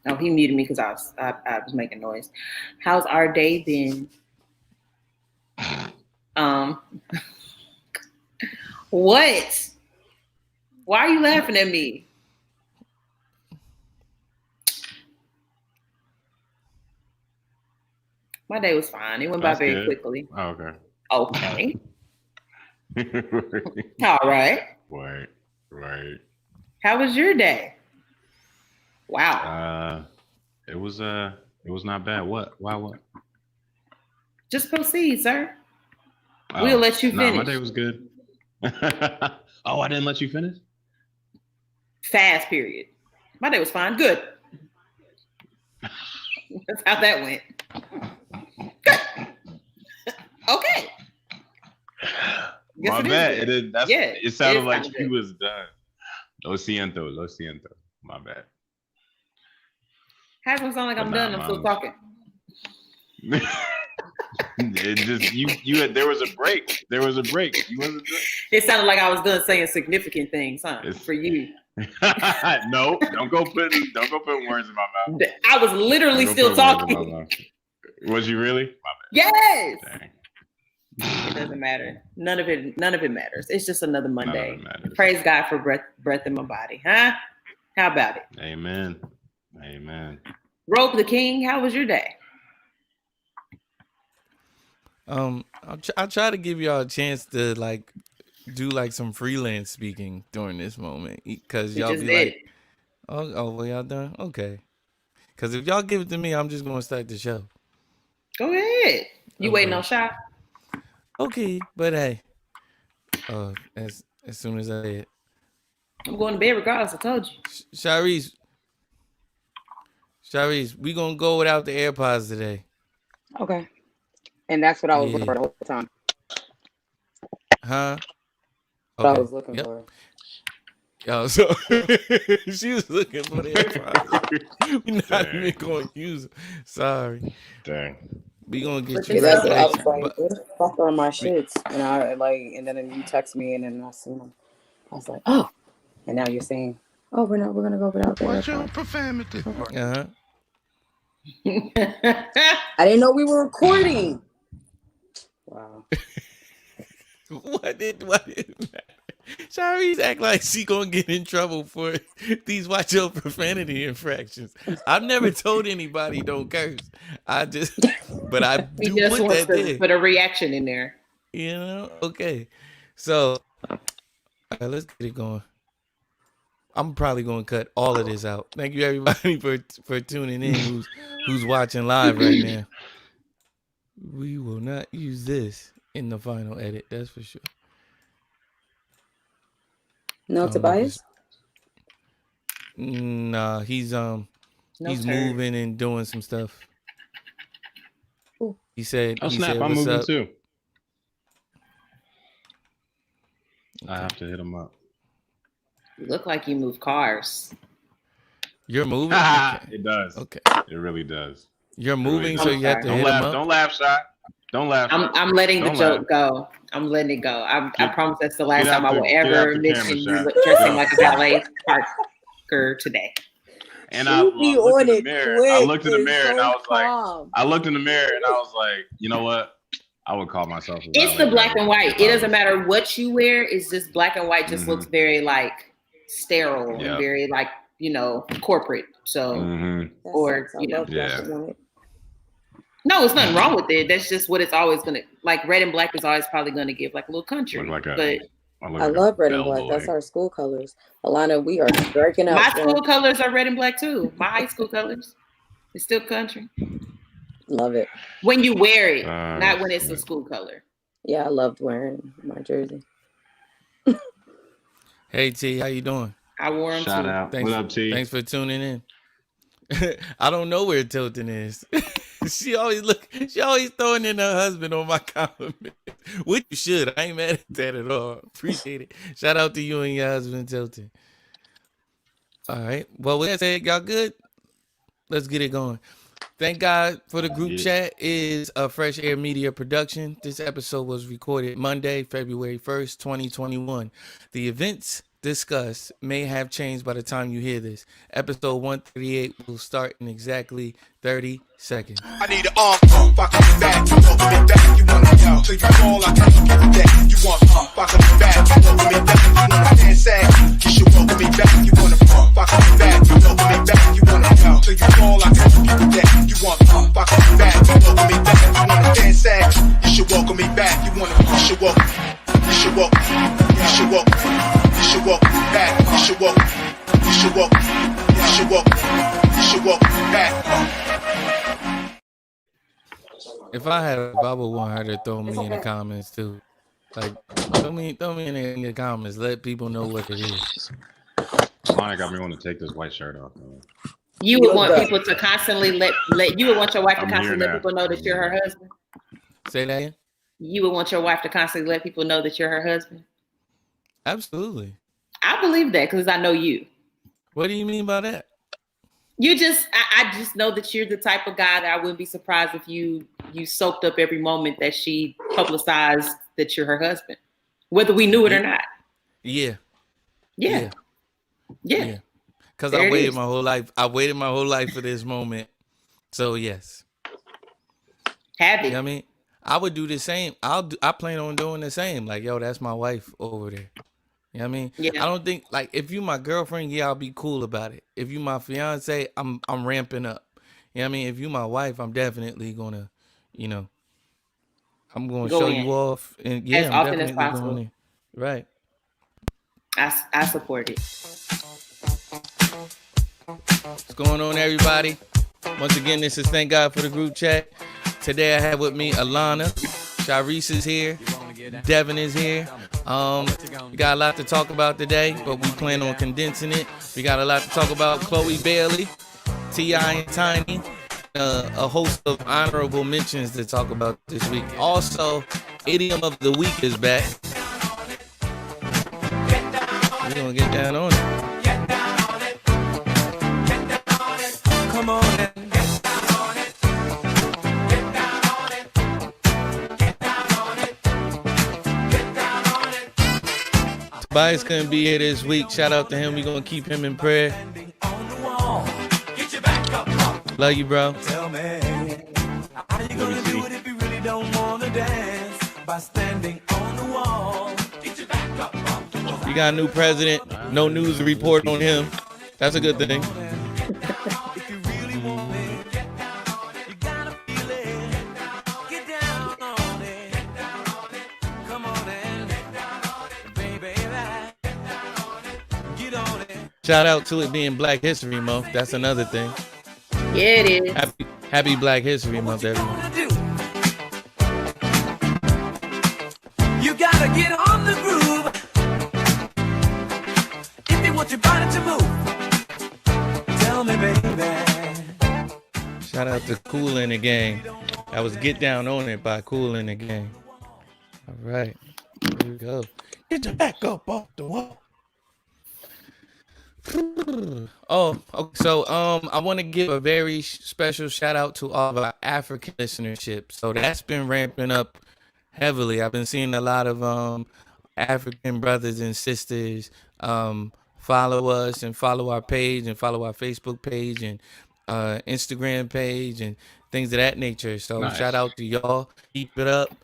Oh, he muted me because I was making noise. How's our day been? Um, what? Why are you laughing at me? My day was fine. It went by That's very good. quickly. Oh, okay. Okay. All right. Right. Right. How was your day? Wow. It was not bad. What? Why? What? Just proceed, sir. We'll Oh, let you nah, my finish. day was good. Oh, I didn't let you finish? Fast period. My day was fine. Good. That's how that went. Good. Okay. My bad. It did. Yeah, It sounded like kinda you good. was done. Lo siento. Lo siento. My bad. How does it sound like But I'm nah, done? I'm still mine was. talking. It just you had there was a break. There was a break. You wasn't done. It sounded like I was done saying significant things, huh? It's For you. no, don't go putting words in my mouth. I was literally Don't go still putting words in my talking. mouth. Was you really? My Yes. bad. Dang. It doesn't matter. None of it matters. It's just another None of Monday. it matters. Praise God for breath in my body, huh? How about it? Amen. Amen. Rope the King, how was your day? I'll try to give y'all a chance to like do like some freelance speaking during this moment because We y'all just be did. like, oh, well, y'all done? Okay. Because if y'all give it to me, I'm just gonna start the show. Go ahead. You waiting on shot? Okay, but hey, as soon as I say it, I'm going to bed regardless. I told you. Sharice, we gonna go without the AirPods today. Okay. And that's what I was looking for the whole time. Huh? What I was looking for. Yo, so she was looking for the AirPods. We're not even going to use them. Sorry. Dang. We gonna get you. Yeah, that's what I was back. like. Where the fuck are my shits? And I like, and then you text me, and then I seen them. I was like, oh. And now you're saying, oh, we're gonna go without the What's your AirPods. profanity? I didn't know we were recording. Wow. What did matter? Sharice act like she gonna get in trouble for these watch your profanity infractions. I've never told anybody don't curse. But I do he just put wants that there. to put a reaction in there. You know? Okay. So, all right, let's get it going. I'm probably gonna cut all of this out. Thank you everybody for tuning in who's watching live right now. We will not use this in the final edit, that's for sure. No, Tobias? Nah, he's moving and doing some stuff. Ooh. He said, I'm moving up? Too. I have to hit him up. You look like you move cars. You're moving? Okay. It does. Okay. It really does. You're moving, so you have to hit him up? Don't laugh, Shot. Don't laugh. I'm letting the joke go. I'm letting it go. I promise that's the last time I will ever mention you dressing like a ballet Parker today. And I looked in the mirror. I looked in the mirror and I was like, you know what? I would call myself a It's the black and white. It doesn't matter what you wear. It's just black and white. Just looks very like sterile and very like, corporate. So, or no, it's nothing wrong with it. That's just what it's always gonna like. Red and black is always probably gonna give like a little country. I love red and black. That's our school colors. Alana, we are striking out. My school colors are red and black too. My high school colors. It's still country. Love it. When you wear it, not when it's a school color. Yeah, I loved wearing my jersey. Hey T, how you doing? I wore them Shout too. out. Thanks, what up, T? Thanks for tuning in. I don't know where Tilton is. She always throwing in her husband on my compliment. Which you should. I ain't mad at that at all. Appreciate it. Shout out to you and your husband, Tilton. All right. Well, with that said, y'all good? Let's get it going. Thank God for the group chat is a Fresh Air Media production. This episode was recorded Monday, February 1st, 2021. The events discussed may have changed by the time you hear this. Episode 138 will start in exactly 30 seconds. I need an arm fuck me back, open me back, you wanna go. So you all I can give a that. You want fuck me back, open me back, you wanna dance sad. You should welcome me back, you wanna fuck me back, open me back, you wanna go. So you all I can give a that. You want fuck me back, open me back, you wanna dance sad. You should welcome me back, you should welcome. You should walk, you should walk, you should walk back, you should walk, you should walk, you should walk, you should walk back. If I would want her to throw me in the comments too. Like, throw me in the comments. Let people know what it is. Monica got me want to take this white shirt off. You would want people to constantly let you would want your wife to constantly let people know that you're her husband. Say that again? You would want your wife to constantly let people know that you're her husband? Absolutely. I believe that because I know you. What do you mean by that? I just know that you're the type of guy that I wouldn't be surprised if you soaked up every moment that she publicized that you're her husband, whether we knew it or not. Yeah. Because I waited my whole life. I waited my whole life for this moment. So yes. Have it. You know what I mean? I would do the same. I plan on doing the same. Like, yo, that's my wife over there. You know what I mean? Yeah. I don't think, like, if you my girlfriend, yeah, I'll be cool about it. If you my fiance, I'm ramping up. You know what I mean? If you my wife, I'm definitely gonna, I'm gonna show you off, and yeah, as often as possible. Going in. Right. I support it. What's going on, everybody? Once again, this is Thank God for the Group Chat. Today I have with me Alana, Sharice is here, Devin is here. We got a lot to talk about today, but we plan on condensing it. We got a lot to talk about. Chloe Bailey, T.I. and Tiny, a host of honorable mentions to talk about this week. Also, Idiom of the Week is back. We're gonna get down on it. Come on. Tobias couldn't be here this week. Shout out to him. We're going to keep him in prayer. Love you, bro. Tell me, how you gonna do it if you really don't want to dance by standing on the wall? Get your back up off the wall. You got a new president. No news to report on him. That's a good thing. If you really want it, get down on it. You gotta feel it. Get down on it. Come on and get down on it, baby. Get on it. Shout out to it being Black History Month. That's another thing. Yeah, it is. Happy Black History Month, everyone. You gotta get on the groove if you want your body to move. Tell me, baby. Shout out to Kool in the Gang. That was Get Down on It by Kool in the Gang. All right. Here we go. Get your back up off the wall. Oh, okay. So I want to give a very special shout out to all of our African listenership. So that's been ramping up heavily. I've been seeing a lot of African brothers and sisters follow us and follow our page and follow our Facebook page and Instagram page and things of that nature. So nice. Shout out to y'all. Keep it up.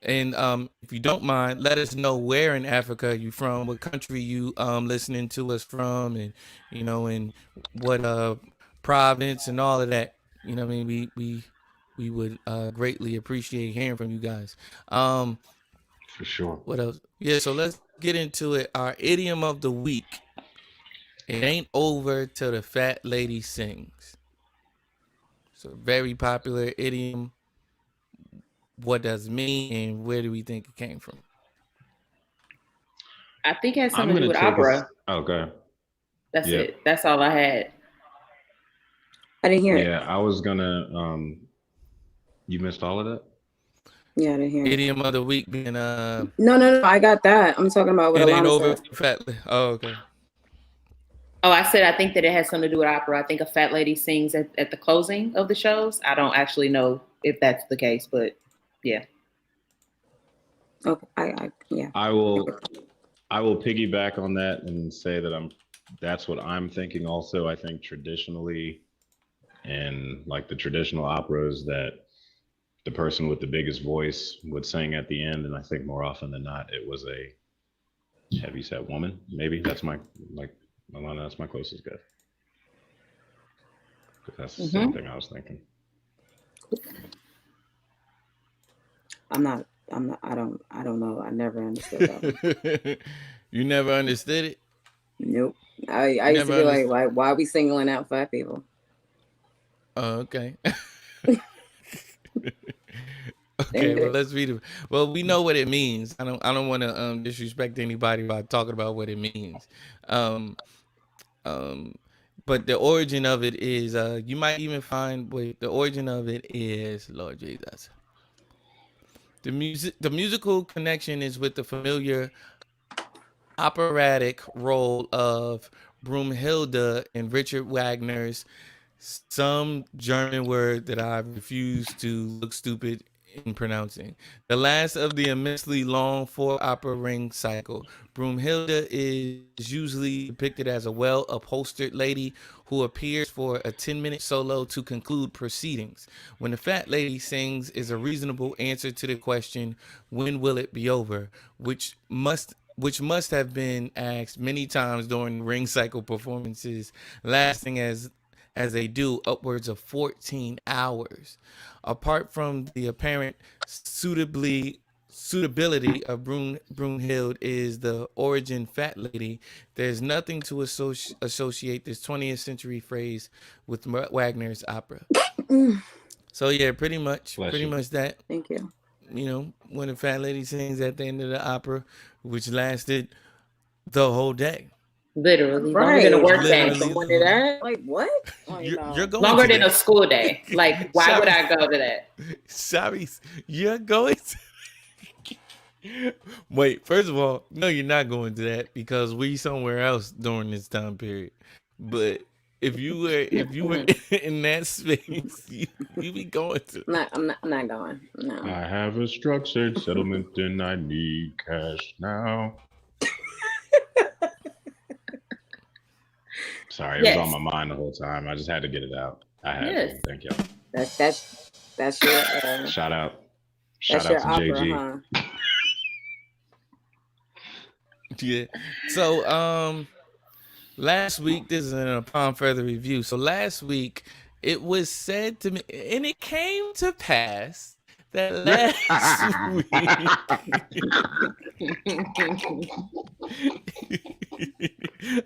And if you don't mind, let us know where in Africa you from, what country you listening to us from, and and what province and all of that. You know what I mean? We would greatly appreciate hearing from you guys. For sure. What else? Yeah, so let's get into it. Our idiom of the week. It ain't over till the fat lady sings. It's a very popular idiom. What does it mean, and where do we think it came from? I think it has something to do with opera. Okay. That's it. That's all I had. I didn't hear it. Yeah, I was gonna. You missed all of that? Yeah, I didn't hear it. Idiom of the week being No, I got that. I'm talking about what it ain't Alana over said. fat. Oh, okay. Oh, I said I think that it has something to do with opera. I think a fat lady sings at the closing of the shows. I don't actually know if that's the case, but yeah. Okay, yeah. I will I will piggyback on that and say that that's what I'm thinking also. I think traditionally in like the traditional operas that the person with the biggest voice would sing at the end, and I think more often than not it was a heavyset woman. Maybe that's my closest guess. That's the same thing I was thinking. I don't know. I never understood that. You never understood it? Nope. I used to be like, why are we singling out fat people? Oh, okay. Okay, well, let's read it. Well, we know what it means. I don't want to disrespect anybody by talking about what it means. But the origin of it is you might even find the origin of it is Lord Jesus. The musical connection is with the familiar operatic role of Brunhilde in Richard Wagner's some German word that I refuse to look stupid in pronouncing. The last of the immensely long 4-opera ring cycle. Brunhilde is usually depicted as a well-upholstered lady who appears for a 10-minute solo to conclude proceedings. When the fat lady sings is a reasonable answer to the question, when will it be over? Which must have been asked many times during ring cycle performances, lasting as they do upwards of 14 hours. Apart from the apparent suitability of Brunhilde is the origin fat lady, there's nothing to associate this 20th century phrase with Wagner's opera. So yeah, pretty much that. Thank you. You know, when the fat lady sings at the end of the opera, which lasted the whole day. Literally, longer than a work day. Like what? You're going longer than a school day. Like, why would I go to that? Sorry, you're going to. Wait, first of all, no, you're not going to that because we somewhere else during this time period. But if you were in that space, you be going to. I'm not going. No. I have a structured settlement and I need cash now. Sorry, it was on my mind the whole time. I just had to get it out. I had to. Thank y'all. That's your shout out to JG. Huh? Yeah. So last week, this is upon further review. So last week it was said to me, and it came to pass that last week.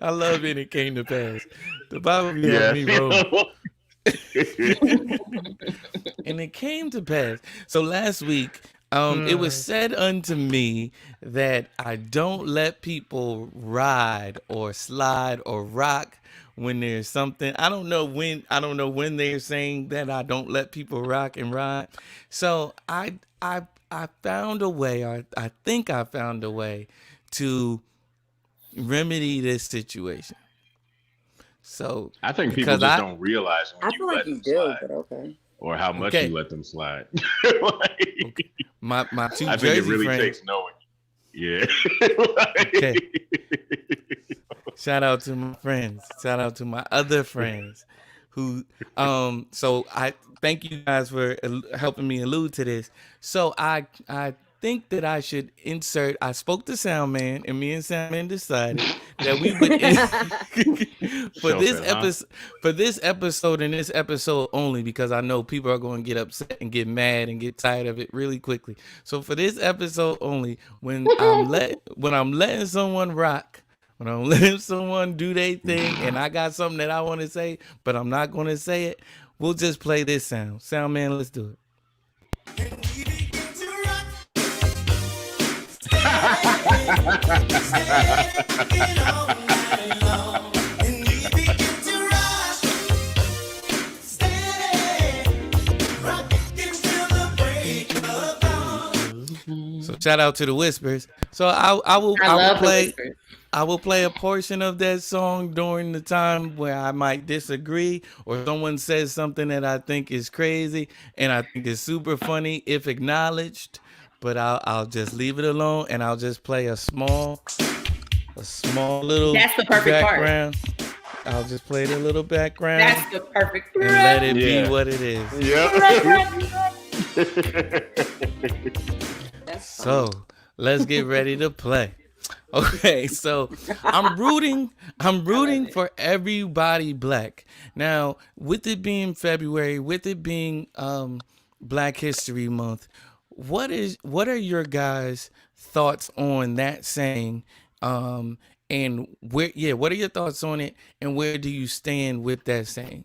I love it. It came to pass. The Bible had me wrong. And it came to pass. So last week, it was said unto me that I don't let people ride or slide or rock when there's something. I don't know when they're saying that I don't let people rock and ride. So I found a way, or I think I found a way to remedy this situation. So I think people just don't realize when I feel like you do, but okay. Or how much you let them slide. Okay. My two I Jersey think it really friends. takes knowing. Yeah. Okay. Shout out to my friends. Shout out to my other friends who so I thank you guys for helping me allude to this. So I think that I should insert. I spoke to Soundman, and me and Soundman decided that we would for this episode and this episode only, because I know people are going to get upset and get mad and get tired of it really quickly. So for this episode only, when I'm letting someone rock, when I'm letting someone do their thing, and I got something that I want to say, but I'm not going to say it, we'll just play this sound. Soundman, let's do it. So shout out to the Whispers. So I will play a portion of that song during the time where I might disagree, or someone says something that I think is crazy and I think is super funny if acknowledged. But I'll just leave it alone, and I'll just play a small a small little That's the perfect part. background. I'll just play the little background That's the perfect. and let it Yeah. be what it is. That's So let's get ready to play. Okay, so I'm rooting for everybody black. Now, with it being February, with it being Black History Month, what are your guys' thoughts on that saying? And what are your thoughts on it, and where do you stand with that saying?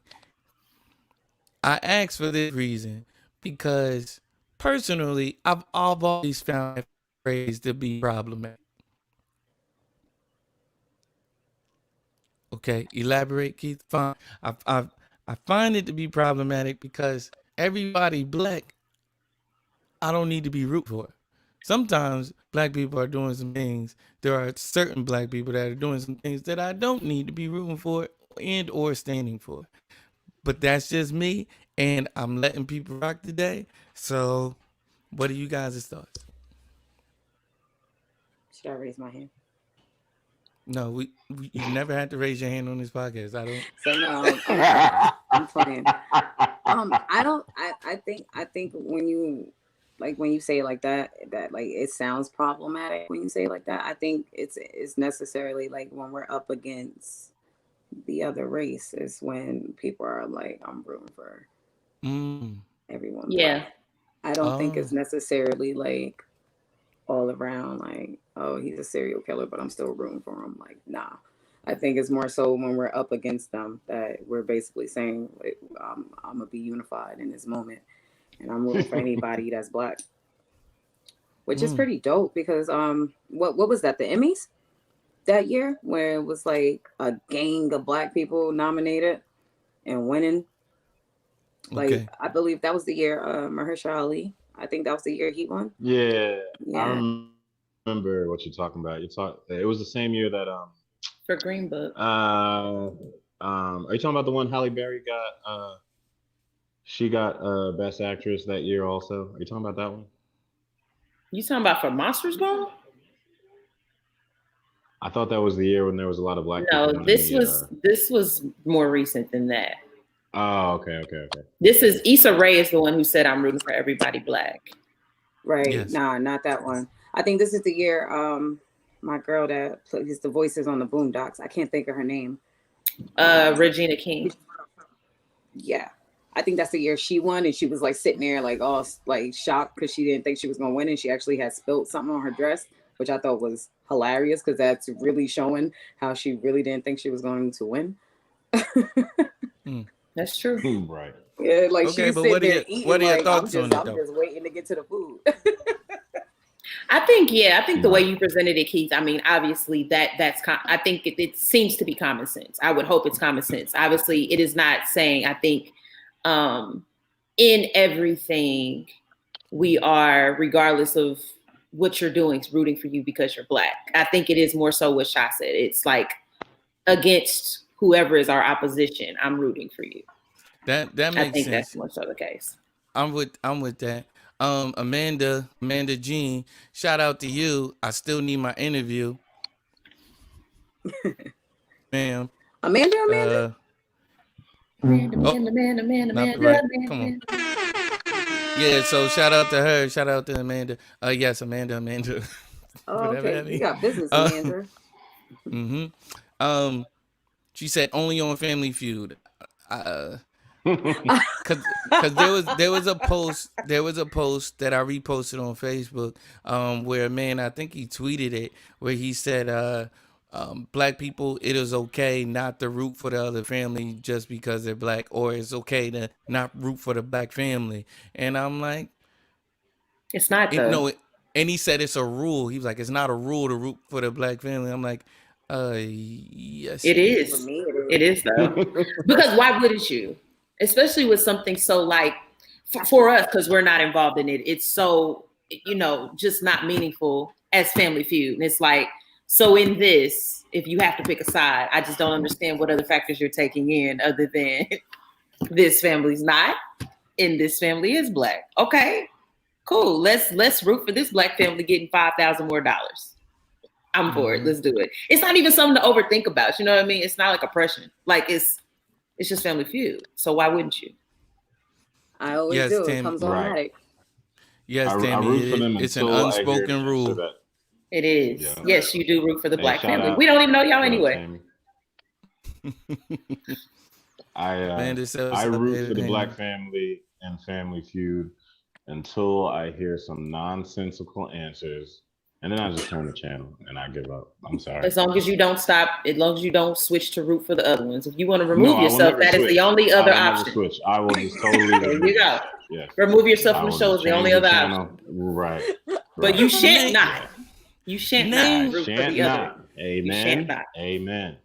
I ask for this reason because personally, I've always found that phrase to be problematic. Okay, elaborate, Keith. Fine. I find it to be problematic because everybody black, I don't need to be root for. Sometimes black people are doing some things. There are certain black people that are doing some things that I don't need to be rooting for and or standing for. But that's just me, and I'm letting people rock today. So, what are you guys' thoughts? Should I raise my hand? No, you never had to raise your hand on this podcast. I don't. So no, I'm playing. I think when you say it like that like it sounds problematic when you say it like that. I think it's necessarily like when we're up against the other race is when people are like, I'm rooting for everyone. Yeah. I don't think it's necessarily like all around like, oh, he's a serial killer, but I'm still rooting for him. Like, nah. I think it's more so when we're up against them that we're basically saying, like, I'm gonna be unified in this moment, and I'm rooting for anybody that's black, which is pretty dope because what was that, the Emmys that year where it was like a gang of black people nominated and winning? Like, Okay. I believe that was the year Mahershala Ali. I think that was the year he won. Yeah. Yeah. I remember what you're talking about. It was the same year that For Green Book. are you talking about the one Halle Berry got she got Best Actress that year also? Are you talking about that one? You talking about for Monsters Ball? I thought that was the year when there was a lot of black No, people. this was more recent than that. Oh, okay. This is Issa Rae is the one who said I'm rooting for everybody black. Right. Yes. Nah, not that one. I think this is the year my girl that plays the voices on the Boondocks. I can't think of her name. Regina King. Yeah. I think that's the year she won, and she was like sitting there like all like shocked because she didn't think she was gonna win, and she actually had spilled something on her dress, which I thought was hilarious because that's really showing how she really didn't think she was going to win. That's true. Right. Yeah, like Okay, she's but sitting what are there your- eating. what are your like, thoughts on it, I'm though? just waiting to get to the food. I think the way you presented it, Keith. I mean, obviously I think it seems to be common sense. I would hope it's common sense. Obviously, it is not saying. I think in everything we are, regardless of what you're doing, rooting for you because you're black. I think it is more so what Sha said. It's like against whoever is our opposition, I'm rooting for you. That makes I think sense. that's more so the case. I'm with that. Amanda Jean, shout out to you. I still need my interview. Ma'am. Amanda. Amanda. Come on. Yeah, so shout out to her. Shout out to Amanda. Yes, Amanda. Oh, Whatever okay. that You means. got business, Amanda. She said only on Family Feud. Cause there was a post that I reposted on Facebook where a man, I think he tweeted it, where he said black people, it is okay not to root for the other family just because they're black, or it's okay to not root for the black family. And I'm like, It's not though. and he said it's a rule. He was like, it's not a rule to root for the black family. I'm like, yes, It is. For me, It is though. Because why wouldn't you? Especially with something so like for us, because we're not involved in it. It's so, just not meaningful as Family Feud. And it's like, so in this, if you have to pick a side, I just don't understand what other factors you're taking in other than this family's not and this family is black. Okay, cool. Let's root for this black family getting $5,000 more. I'm for it. Let's do it. It's not even something to overthink about. You know what I mean? It's not like oppression. Like it's just Family Feud. So why wouldn't you? I always Yes, do. It Tammy. comes Right. automatic. Yes, I Tammy. root for them It's an until I hear the unspoken answer rule. that. It is. Yeah. Yes, you do root for the Hey, Black shout family. out. We don't even know y'all What up, anyway. Tammy? Man, I root for the Black family and Family Feud until I hear some nonsensical answers, and then I just turn the channel and I give up. I'm sorry. As long as you don't stop, as long as you don't switch to root for the other ones. If you want to remove No, I will yourself, never that is switch. the only I other will never option. switch. I will just totally. There you go. Yes. Remove yourself I from the will show just is the only change other channel. option. Right. But you Right. shan't not. You shan't Name- not root for Shan't the other. not. Amen. You shan't not. Amen.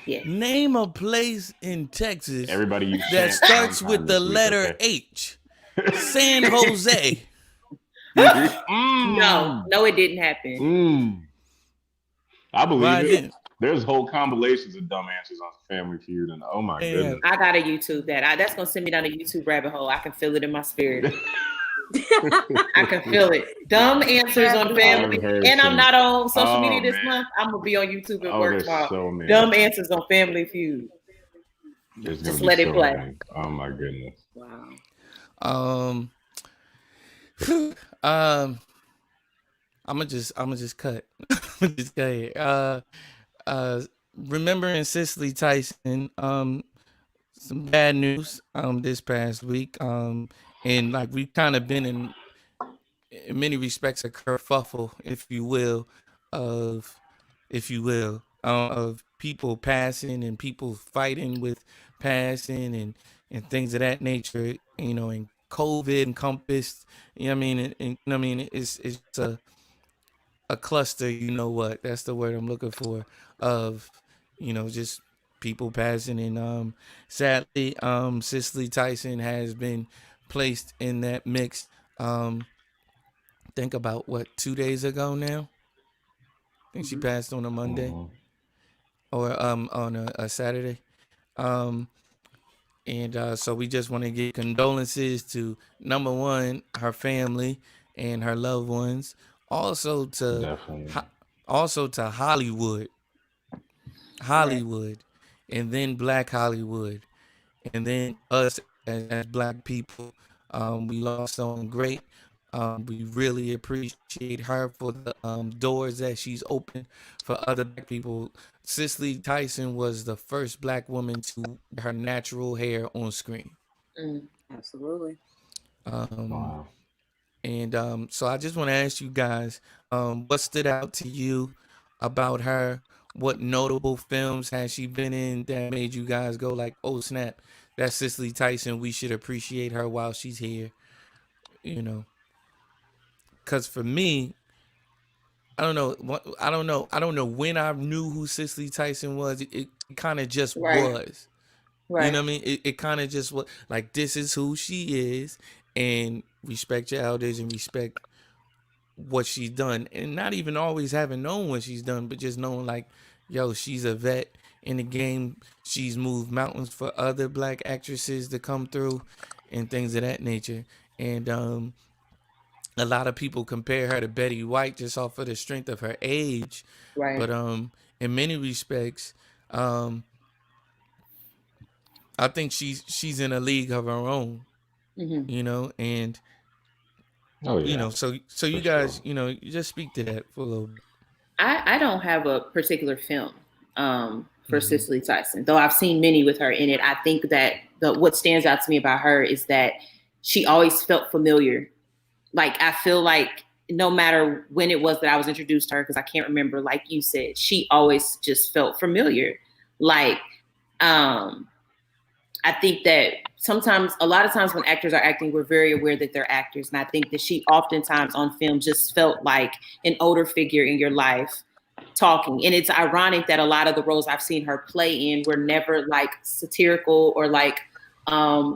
Yeah. Name a place in Texas Everybody, you that shan't starts sometime with the this week, letter okay? H. San Jose. No, it didn't happen. I believe Why it. didn't? There's whole compilations of dumb answers on Family Feud, and oh my Yeah. goodness. I gotta YouTube that. That's gonna send me down a YouTube rabbit hole. I can feel it in my spirit. I can feel it. Dumb answers on Family. I've heard And I'm some- not on social Oh, media this man. month. I'm gonna be on YouTube at Oh, work there's tomorrow. so many. Dumb answers on Family Feud. There's Just gonna be let it so play. many. Oh my goodness. Wow. I'ma just cut. I'ma just cut it. Remembering Cicely Tyson, some bad news this past week. And like we've kind of been in many respects a kerfuffle, if you will, of people passing and people fighting with passing and things of that nature, you know, and COVID encompassed, you know what I mean? And you know what I mean, it's a cluster, you know what, that's the word I'm looking for, of, you know, just people passing. And sadly, Cicely Tyson has been placed in that mix. Think about what, 2 days ago now? I think she passed on a Monday or on a Saturday. And so we just want to give condolences to, number one, her family and her loved ones. Also to Definitely. Hollywood, and then Black Hollywood, and then us as Black people. We lost someone great. We really appreciate her for the doors that she's opened for other Black people. Cicely Tyson was the first Black woman to wear her natural hair on screen. Absolutely. Wow. And so I just want to ask you guys, what stood out to you about her? What notable films has she been in that made you guys go like, oh snap, that's Cicely Tyson. We should appreciate her while she's here. You know, because for me, I don't know when I knew who Cicely Tyson was. It kind of just was. Right. You know what I mean? It kind of just was like, this is who she is, and respect your elders and respect what she's done, and not even always having known what she's done, but just knowing like, yo, she's a vet in the game. She's moved mountains for other Black actresses to come through and things of that nature. And a lot of people compare her to Betty White just off of the strength of her age. Right. But in many respects, I think she's in a league of her own. You know, and you know, so you guys, you know, you just speak to that for a little bit. I don't have a particular film for Cicely Tyson, though I've seen many with her in it. I think that what stands out to me about her is that she always felt familiar. Like, I feel like no matter when it was that I was introduced to her, because I can't remember, like you said, she always just felt familiar. Like, I think that a lot of times when actors are acting, we're very aware that they're actors. And I think that she oftentimes on film just felt like an older figure in your life talking. And it's ironic that a lot of the roles I've seen her play in were never like satirical or like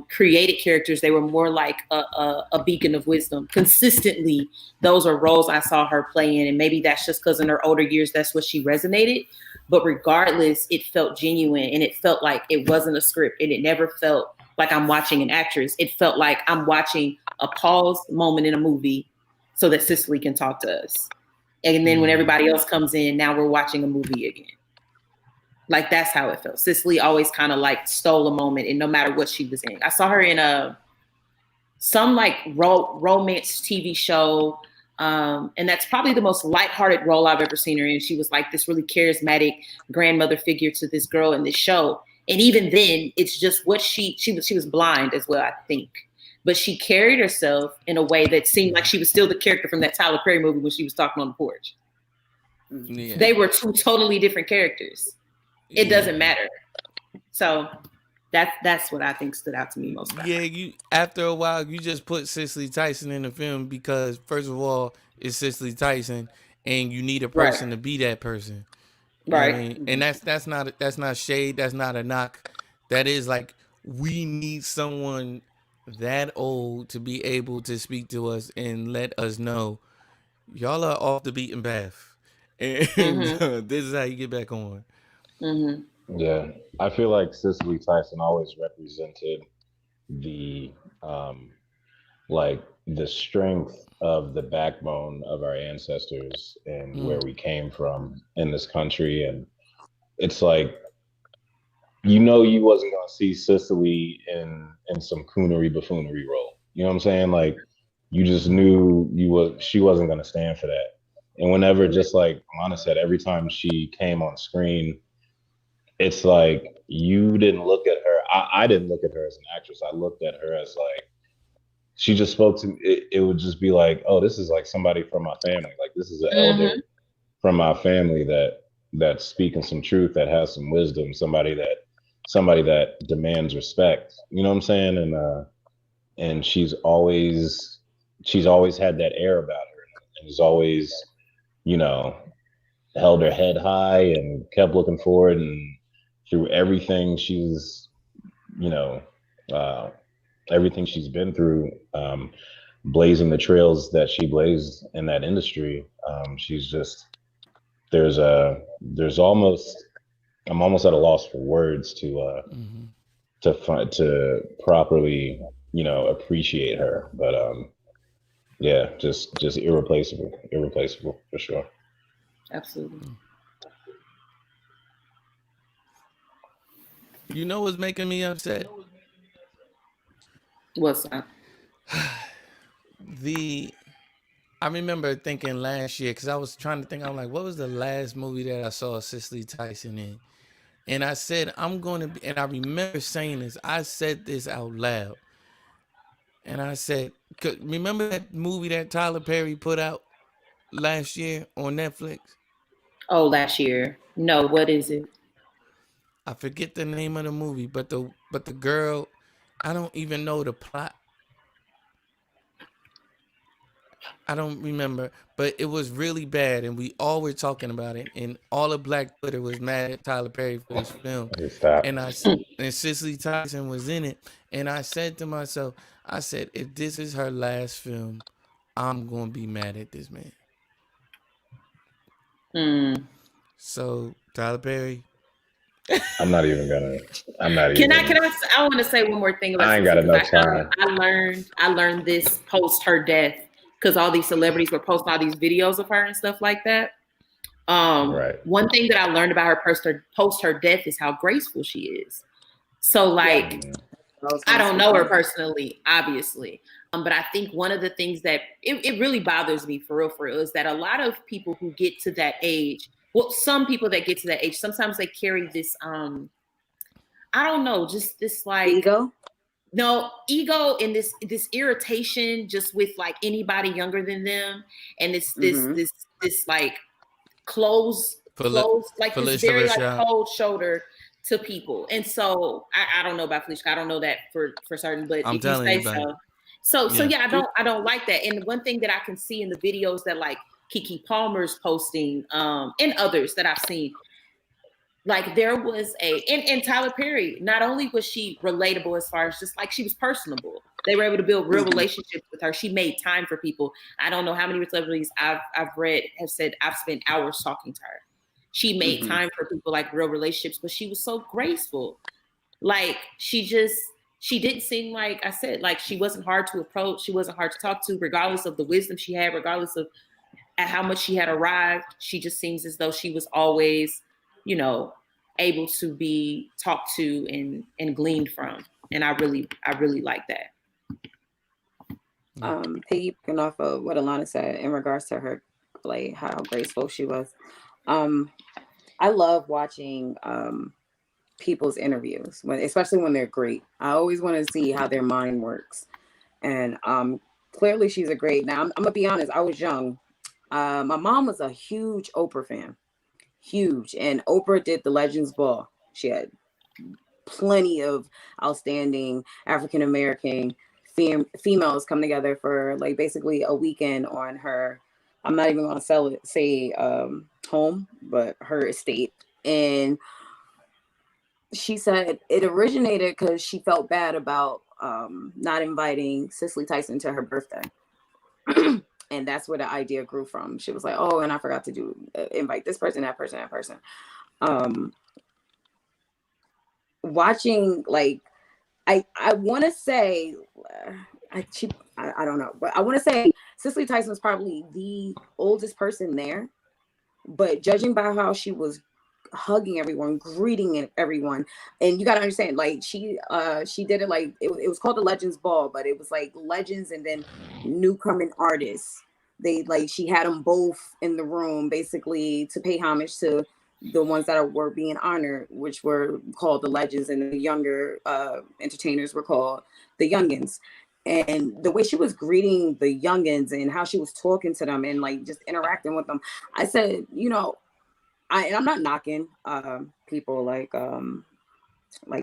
created characters. They were more like a beacon of wisdom. Consistently, those are roles I saw her play in. And maybe that's just because in her older years, that's what she resonated. But regardless, it felt genuine, and it felt like it wasn't a script, and it never felt like I'm watching an actress. It felt like I'm watching a paused moment in a movie so that Cicely can talk to us. And then when everybody else comes in, now we're watching a movie again. Like that's how it felt. Cicely always kind of like stole a moment, and no matter what she was in. I saw her in some like romance TV show. And that's probably the most lighthearted role I've ever seen her in. She was like this really charismatic grandmother figure to this girl in this show. And even then, it's just what she was blind as well, I think. But she carried herself in a way that seemed like she was still the character from that Tyler Perry movie when she was talking on the porch. Yeah. They were two totally different characters. It doesn't matter. So that's what I think stood out to me most. Yeah, after a while, you just put Cicely Tyson in the film because, first of all, it's Cicely Tyson, and you need a person to be that person. Right. I mean? And that's not shade. That's not a knock. That is like, we need someone that old to be able to speak to us and let us know y'all are off the beaten path, and this is how you get back on. Yeah, I feel like Cicely Tyson always represented the like the strength of the backbone of our ancestors and where we came from in this country. And it's like, you wasn't gonna see Cicely in some coonery buffoonery role. You know what I'm saying? Like, you just knew she wasn't gonna stand for that. And whenever, just like Lana said, every time she came on screen, it's like you didn't look at her. I didn't look at her as an actress. I looked at her as like, she just spoke to me. It would just be like, oh, this is like somebody from my family. Like, this is an elder from my family that's speaking some truth, that has some wisdom, somebody that demands respect. You know what I'm saying? And she's always had that air about her, and has always, held her head high and kept looking forward. And through everything she's been through, blazing the trails that she blazed in that industry, she's just, I'm almost at a loss for words to properly, appreciate her. But yeah, just irreplaceable for sure. Absolutely. You know what's making me upset? What's that? I remember thinking last year, because I was trying to think, I'm like, what was the last movie that I saw Cicely Tyson in? And I said, and I remember saying this, I said this out loud. And I said, remember that movie that Tyler Perry put out last year on Netflix? Oh, last year. No, what is it? I forget the name of the movie, but the girl, I don't even know the plot. I don't remember, but it was really bad, and we all were talking about it, and all of Black Twitter was mad at Tyler Perry for this film. And Cicely Tyson was in it, and I said to myself, if this is her last film, I'm gonna be mad at this man. So Tyler Perry, I want to say one more thing about I ain't got enough time. I learned this post her death, because all these celebrities were posting all these videos of her and stuff like that. One thing that I learned about her post her death is how graceful she is. So like, I don't know her personally, obviously. But I think one of the things that it really bothers me for real, is that a lot of people who get to that age, some people that get to that age, sometimes they carry this, I don't know, just this like ego and this irritation just with like anybody younger than them, and this like closed like this very like cold shoulder to people. And so I don't know about Felicia, I don't know that for certain, but I'm if you say so. So yeah, I don't like that. And one thing that I can see in the videos that like Keke Palmer's posting, and others that I've seen, like there was and Tyler Perry, not only was she relatable as far as just like she was personable, they were able to build real relationships with her. She made time for people. I don't know how many celebrities I've read have said I've spent hours talking to her. She made time for people, like real relationships, but she was so graceful. Like she didn't seem, like I said, like she wasn't hard to approach. She wasn't hard to talk to, regardless of the wisdom she had, regardless of at how much she had arrived. She just seems as though she was always, you know, able to be talked to and gleaned from. And I really like that. Piggybacking off of what Alana said in regards to her, like how graceful she was. I love watching people's interviews, especially when they're great. I always want to see how their mind works. And clearly she's a great. Now I'm gonna be honest. I was young. My mom was a huge Oprah fan, huge, and Oprah did the Legends Ball. She had plenty of outstanding African American females come together for like basically a weekend on her. I'm not even gonna say home, but her estate. And she said it originated because she felt bad about not inviting Cicely Tyson to her birthday. And that's where the idea grew from. She was like, oh, and I forgot to invite this person, that person, that person. Watching, like, I want to say, I don't know, but I want to say Cicely Tyson was probably the oldest person there. But judging by how she was hugging everyone, greeting everyone, and you got to understand, like she did it like it was called the Legends Ball, but it was like legends and then newcoming artists. She had them both in the room basically to pay homage to the ones that were being honored, which were called the legends, and the younger entertainers were called the youngins. And the way she was greeting the youngins and how she was talking to them and like just interacting with them, I said, and I'm not knocking people like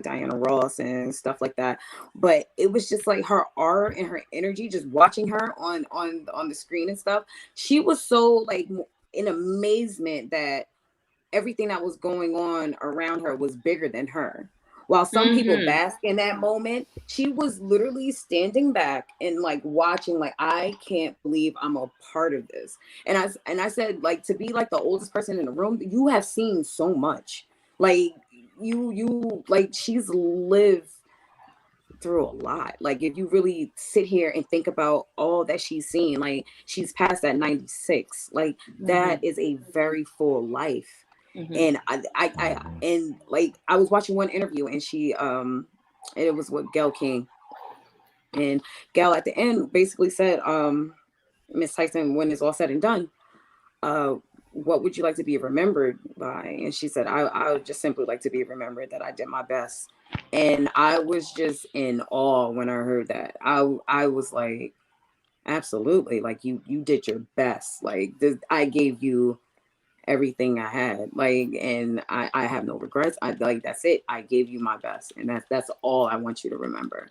Diana Ross and stuff like that, but it was just like her art and her energy, just watching her on the screen and stuff. She was so like in amazement that everything that was going on around her was bigger than her. While some people bask in that moment, she was literally standing back and like watching, like, I can't believe I'm a part of this. And I said, like, to be like the oldest person in the room, you have seen so much. Like you like she's lived through a lot. Like if you really sit here and think about all that she's seen, like she's past that 96. Like that is a very full life. And I and like I was watching one interview and she and it was with Gail King, and Gail at the end basically said, Miss Tyson, when it's all said and done, what would you like to be remembered by? And she said, I would just simply like to be remembered that I did my best. And I was just in awe when I heard that. I was like, absolutely, like you did your best. Like I gave you everything I had, like, and I have no regrets. I like that's it. I gave you my best, and that's all I want you to remember.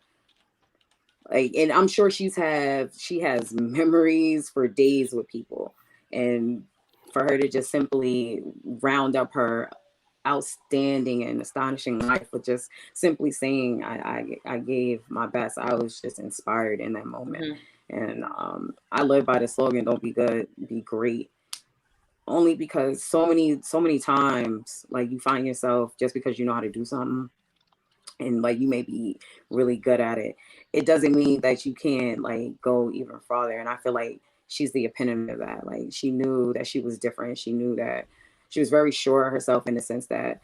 Like, and I'm sure she has memories for days with people, and for her to just simply round up her outstanding and astonishing life with just simply saying I gave my best. I was just inspired in that moment. And I live by the slogan, don't be good, be great. Only because so many times, like, you find yourself, just because you know how to do something and like you may be really good at it, it doesn't mean that you can't like go even farther. And I feel like she's the epitome of that. Like she knew that she was different. She knew that she was very sure of herself in the sense that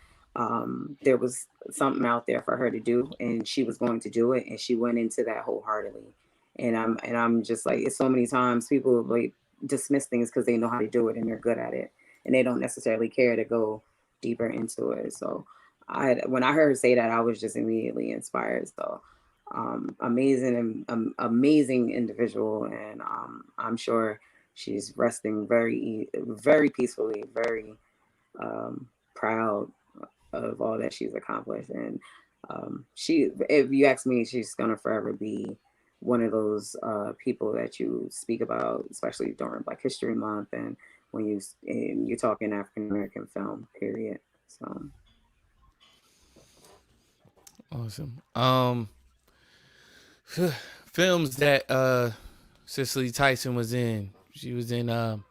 there was something out there for her to do, and she was going to do it, and she went into that wholeheartedly. And I'm just like, it's so many times people like dismiss things because they know how to do it and they're good at it, and they don't necessarily care to go deeper into it. So when I heard her say that, I was just immediately inspired. So amazing individual, and I'm sure she's resting very, very peacefully, very proud of all that she's accomplished. And if you ask me, she's gonna forever be one of those people that you speak about, especially during Black History Month and when you're talking African American film, period. So awesome. Films that Cicely Tyson was in. She was in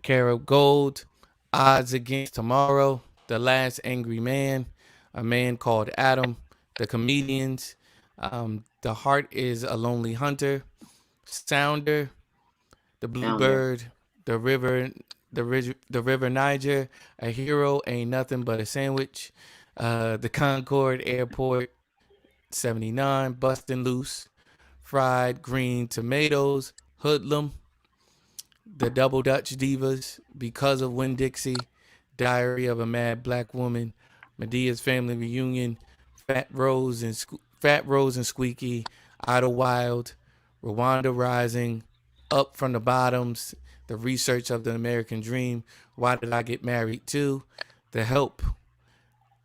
Carol Gold, Odds Against Tomorrow, The Last Angry Man, A Man Called Adam, The Comedians, The Heart is a Lonely Hunter, Sounder, The Bluebird, the river, the river Niger. A hero ain't nothing but a sandwich. The Concord Airport, 79, busting loose. Fried green tomatoes, hoodlum. The Double Dutch Divas, because of Winn Dixie. Diary of a Mad Black Woman. Medea's Family Reunion. Fat Rose and Squeaky. Idlewild. Rwanda Rising. Up from the Bottoms. The Research of the American Dream. Why Did I Get Married To? The Help.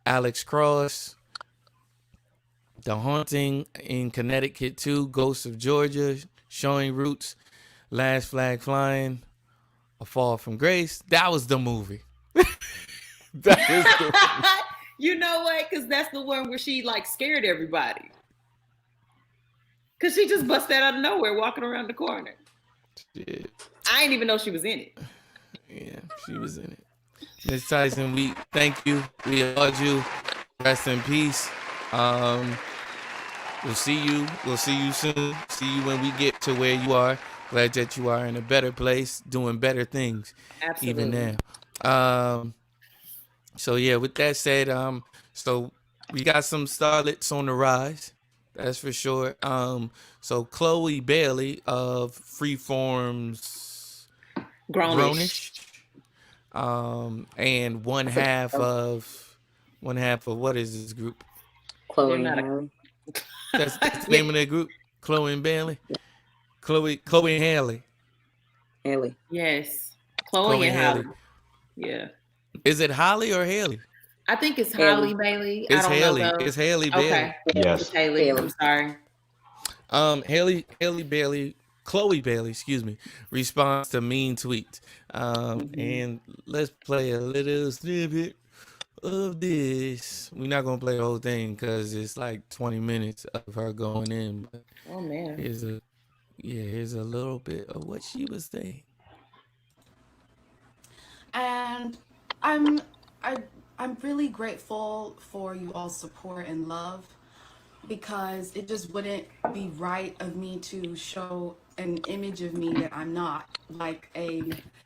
Alex Cross. The Haunting in Connecticut 2. Ghosts of Georgia. Showing Roots. Last Flag Flying. A Fall from Grace. That was the movie. That was the movie. You know what? Because that's the one where she like scared everybody. Because she just busted out of nowhere walking around the corner. Shit. I didn't even know she was in it. Yeah, she was in it. Miss Tyson, we thank you. We applaud you. Rest in peace. We'll see you. We'll see you soon. See you when we get to where you are. Glad that you are in a better place, doing better things. Absolutely. Even now. So yeah, with that said, so we got some starlets on the rise. That's for sure. So Chloe Bailey of Freeform's Grownish. And one half of what is this group? Chloe They're and not a- Haley. That's the name of that group. Chloe and Bailey. Chloe and Haley. Haley. Yes. Chloe and Haley. Yeah. Is it Holly or Haley? I think it's Haley. Holly Bailey. It's I don't Haley. know though. It's Haley Bailey. Okay. Yes. It's Haley. Haley. I'm sorry. Haley Bailey, Chloe Bailey, excuse me, responds to mean tweets. And let's play a little snippet of this. We're not gonna play the whole thing because it's like 20 minutes of her going in. But Oh man. here's a little bit of what she was saying. And I'm really grateful for you all's support and love, because it just wouldn't be right of me to show an image of me that I'm not, like a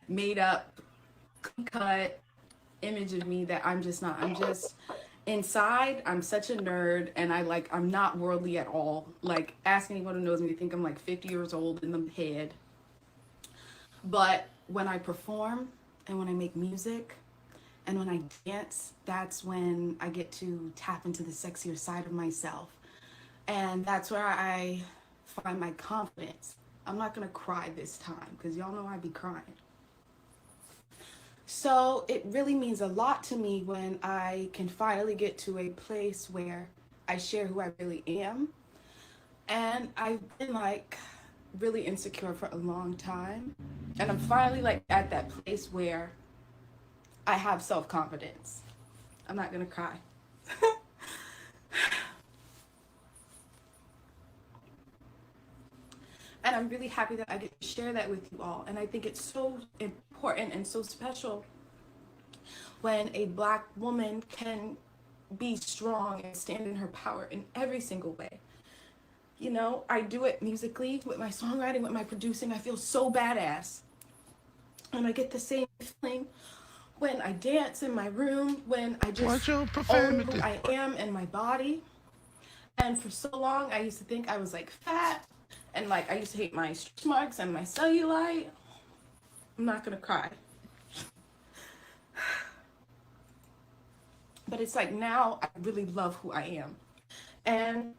made up cut image of me that I'm just not. I'm just inside, I'm such a nerd, and I'm not worldly at all. Like, ask anyone who knows me to think I'm like 50 years old in the head. But when I perform and when I make music and when I dance, that's when I get to tap into the sexier side of myself. And that's where I find my confidence. I'm not gonna cry this time because y'all know I be crying. So it really means a lot to me when I can finally get to a place where I share who I really am. And I've been like really insecure for a long time. And I'm finally like at that place where I have self-confidence. I'm not gonna cry. And I'm really happy that I get to share that with you all. And I think it's so important and so special when a Black woman can be strong and stand in her power in every single way. You know, I do it musically, with my songwriting, with my producing. I feel so badass. And I get the same feeling when I dance in my room, when I just own who I am in my body. And for so long, I used to think I was like fat. And like, I used to hate my stretch marks and my cellulite. I'm not gonna cry. But it's like now I really love who I am. And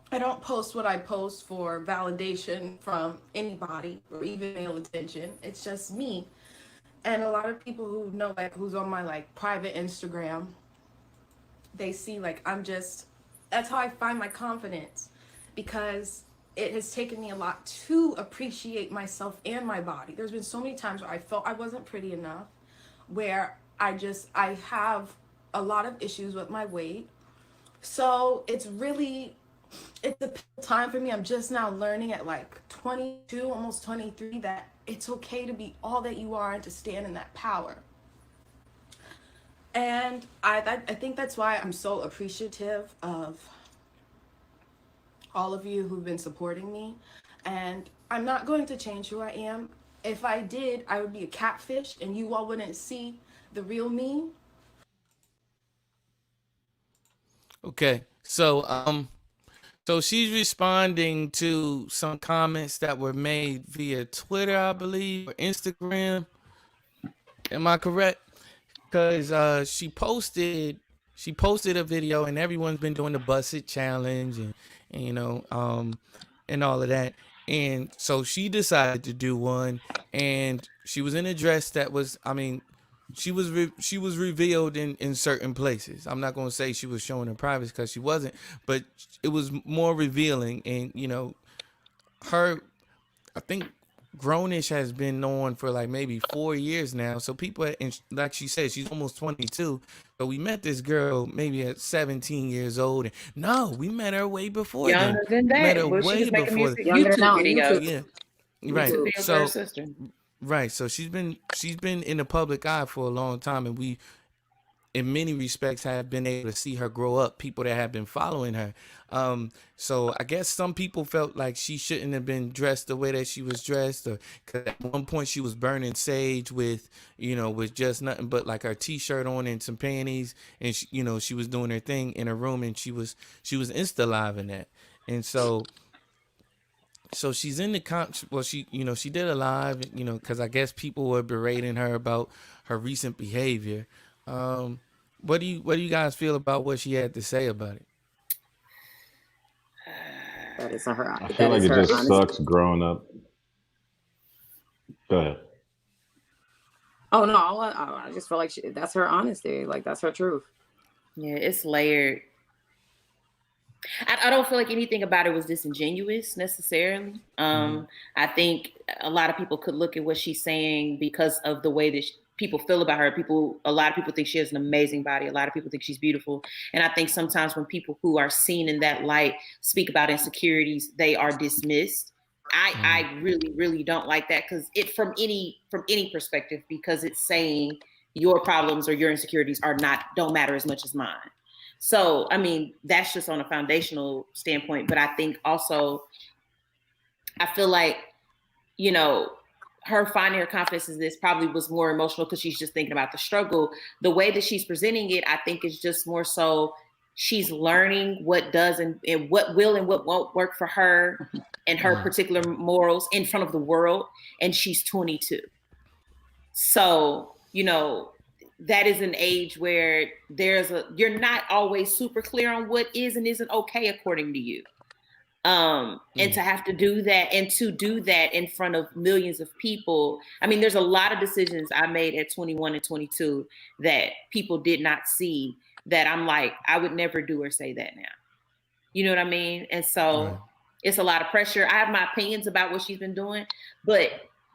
I don't post what I post for validation from anybody or even male attention. It's just me. And a lot of people who know, like, who's on my like private Instagram, they see like that's how I find my confidence, because it has taken me a lot to appreciate myself and my body. There's been so many times where I felt I wasn't pretty enough, where I have a lot of issues with my weight. So it's a time for me. I'm just now learning at like 22, almost 23, that it's okay to be all that you are and to stand in that power. And I think that's why I'm so appreciative of all of you who've been supporting me. And I'm not going to change who I am. if I did, I would be a catfish and you all wouldn't see the real me. Okay. So she's responding to some comments that were made via Twitter, I believe, or Instagram. Am I correct? Because she posted a video, and everyone's been doing the Bust It challenge, and and all of that. And so she decided to do one, and she was in a dress that was, I mean, she was revealed in certain places. I'm not gonna say she was showing her privacy because she wasn't, but it was more revealing. And her, I think Grownish has been on for like maybe 4 years now. So people, and like she said, she's almost 22. So we met this girl maybe at 17 years old. And no, we met her way before then. Younger than Met that. her Well, she way was making before. music Younger YouTube now, videos. YouTube. Yeah, right. YouTube videos for her So sister. right. So she's been in the public eye for a long time, and we, in many respects, have been able to see her grow up, people that have been following her. So I guess some people felt like she shouldn't have been dressed the way that she was dressed, or 'cause at one point she was burning sage with, with just nothing but like her t-shirt on and some panties, and she was doing her thing in her room, and she was insta live in that. And so she's in the she did a live, because I guess people were berating her about her recent behavior. What do you guys feel about what she had to say about it? That is her. I feel That like is it her just honest. sucks growing up. Go ahead. Oh no, I just feel like that's her honesty. Like that's her truth. Yeah, it's layered. I don't feel like anything about it was disingenuous necessarily. I think a lot of people could look at what she's saying because of the way that people feel about her. A lot of people think she has an amazing body. A lot of people think she's beautiful. And I think sometimes when people who are seen in that light speak about insecurities, they are dismissed. I really, really don't like that because from any perspective, because it's saying your problems or your insecurities don't matter as much as mine. So, I mean, that's just on a foundational standpoint. But I think also, I feel like, her finding her confidence in this probably was more emotional because she's just thinking about the struggle. The way that she's presenting it, I think, is just more so she's learning what does and what will and what won't work for her and her particular morals in front of the world. And she's 22. So, that is an age where you're not always super clear on what is and isn't okay according to you. And to have to do that and to do that in front of millions of people. I mean, there's a lot of decisions I made at 21 and 22 that people did not see that I'm like, I would never do or say that now. You know what I mean? And so It's a lot of pressure. I have my opinions about what she's been doing, but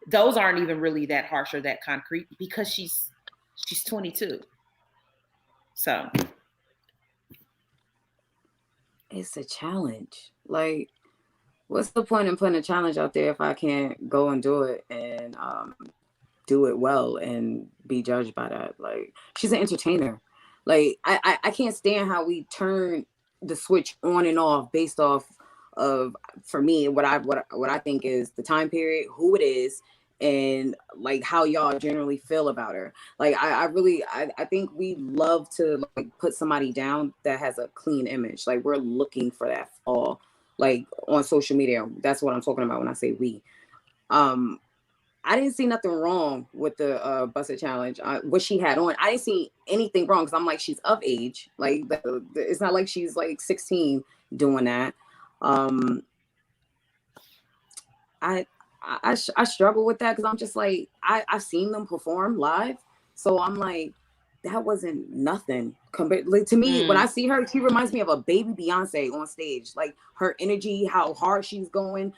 those aren't even really that harsh or that concrete because she's 22. So It's a challenge. Like, what's the point in putting a challenge out there if I can't go and do it and do it well and be judged by that? Like, she's an entertainer. Like, I can't stand how we turn the switch on and off based off of, for me, what I think is the time period, who it is, and like how y'all generally feel about her. Like I think we love to like put somebody down that has a clean image. Like we're looking for that fall, like on social media. That's what I'm talking about when I say we. I didn't see nothing wrong with the Bust It challenge. What she had on, I didn't see anything wrong because I'm like, she's of age. Like it's not like she's like 16 doing that. I struggle with that because I'm just like, I've seen them perform live. So I'm like, that wasn't nothing compared like, to me. When I see her, she reminds me of a baby Beyonce on stage. Like her energy, how hard she's going.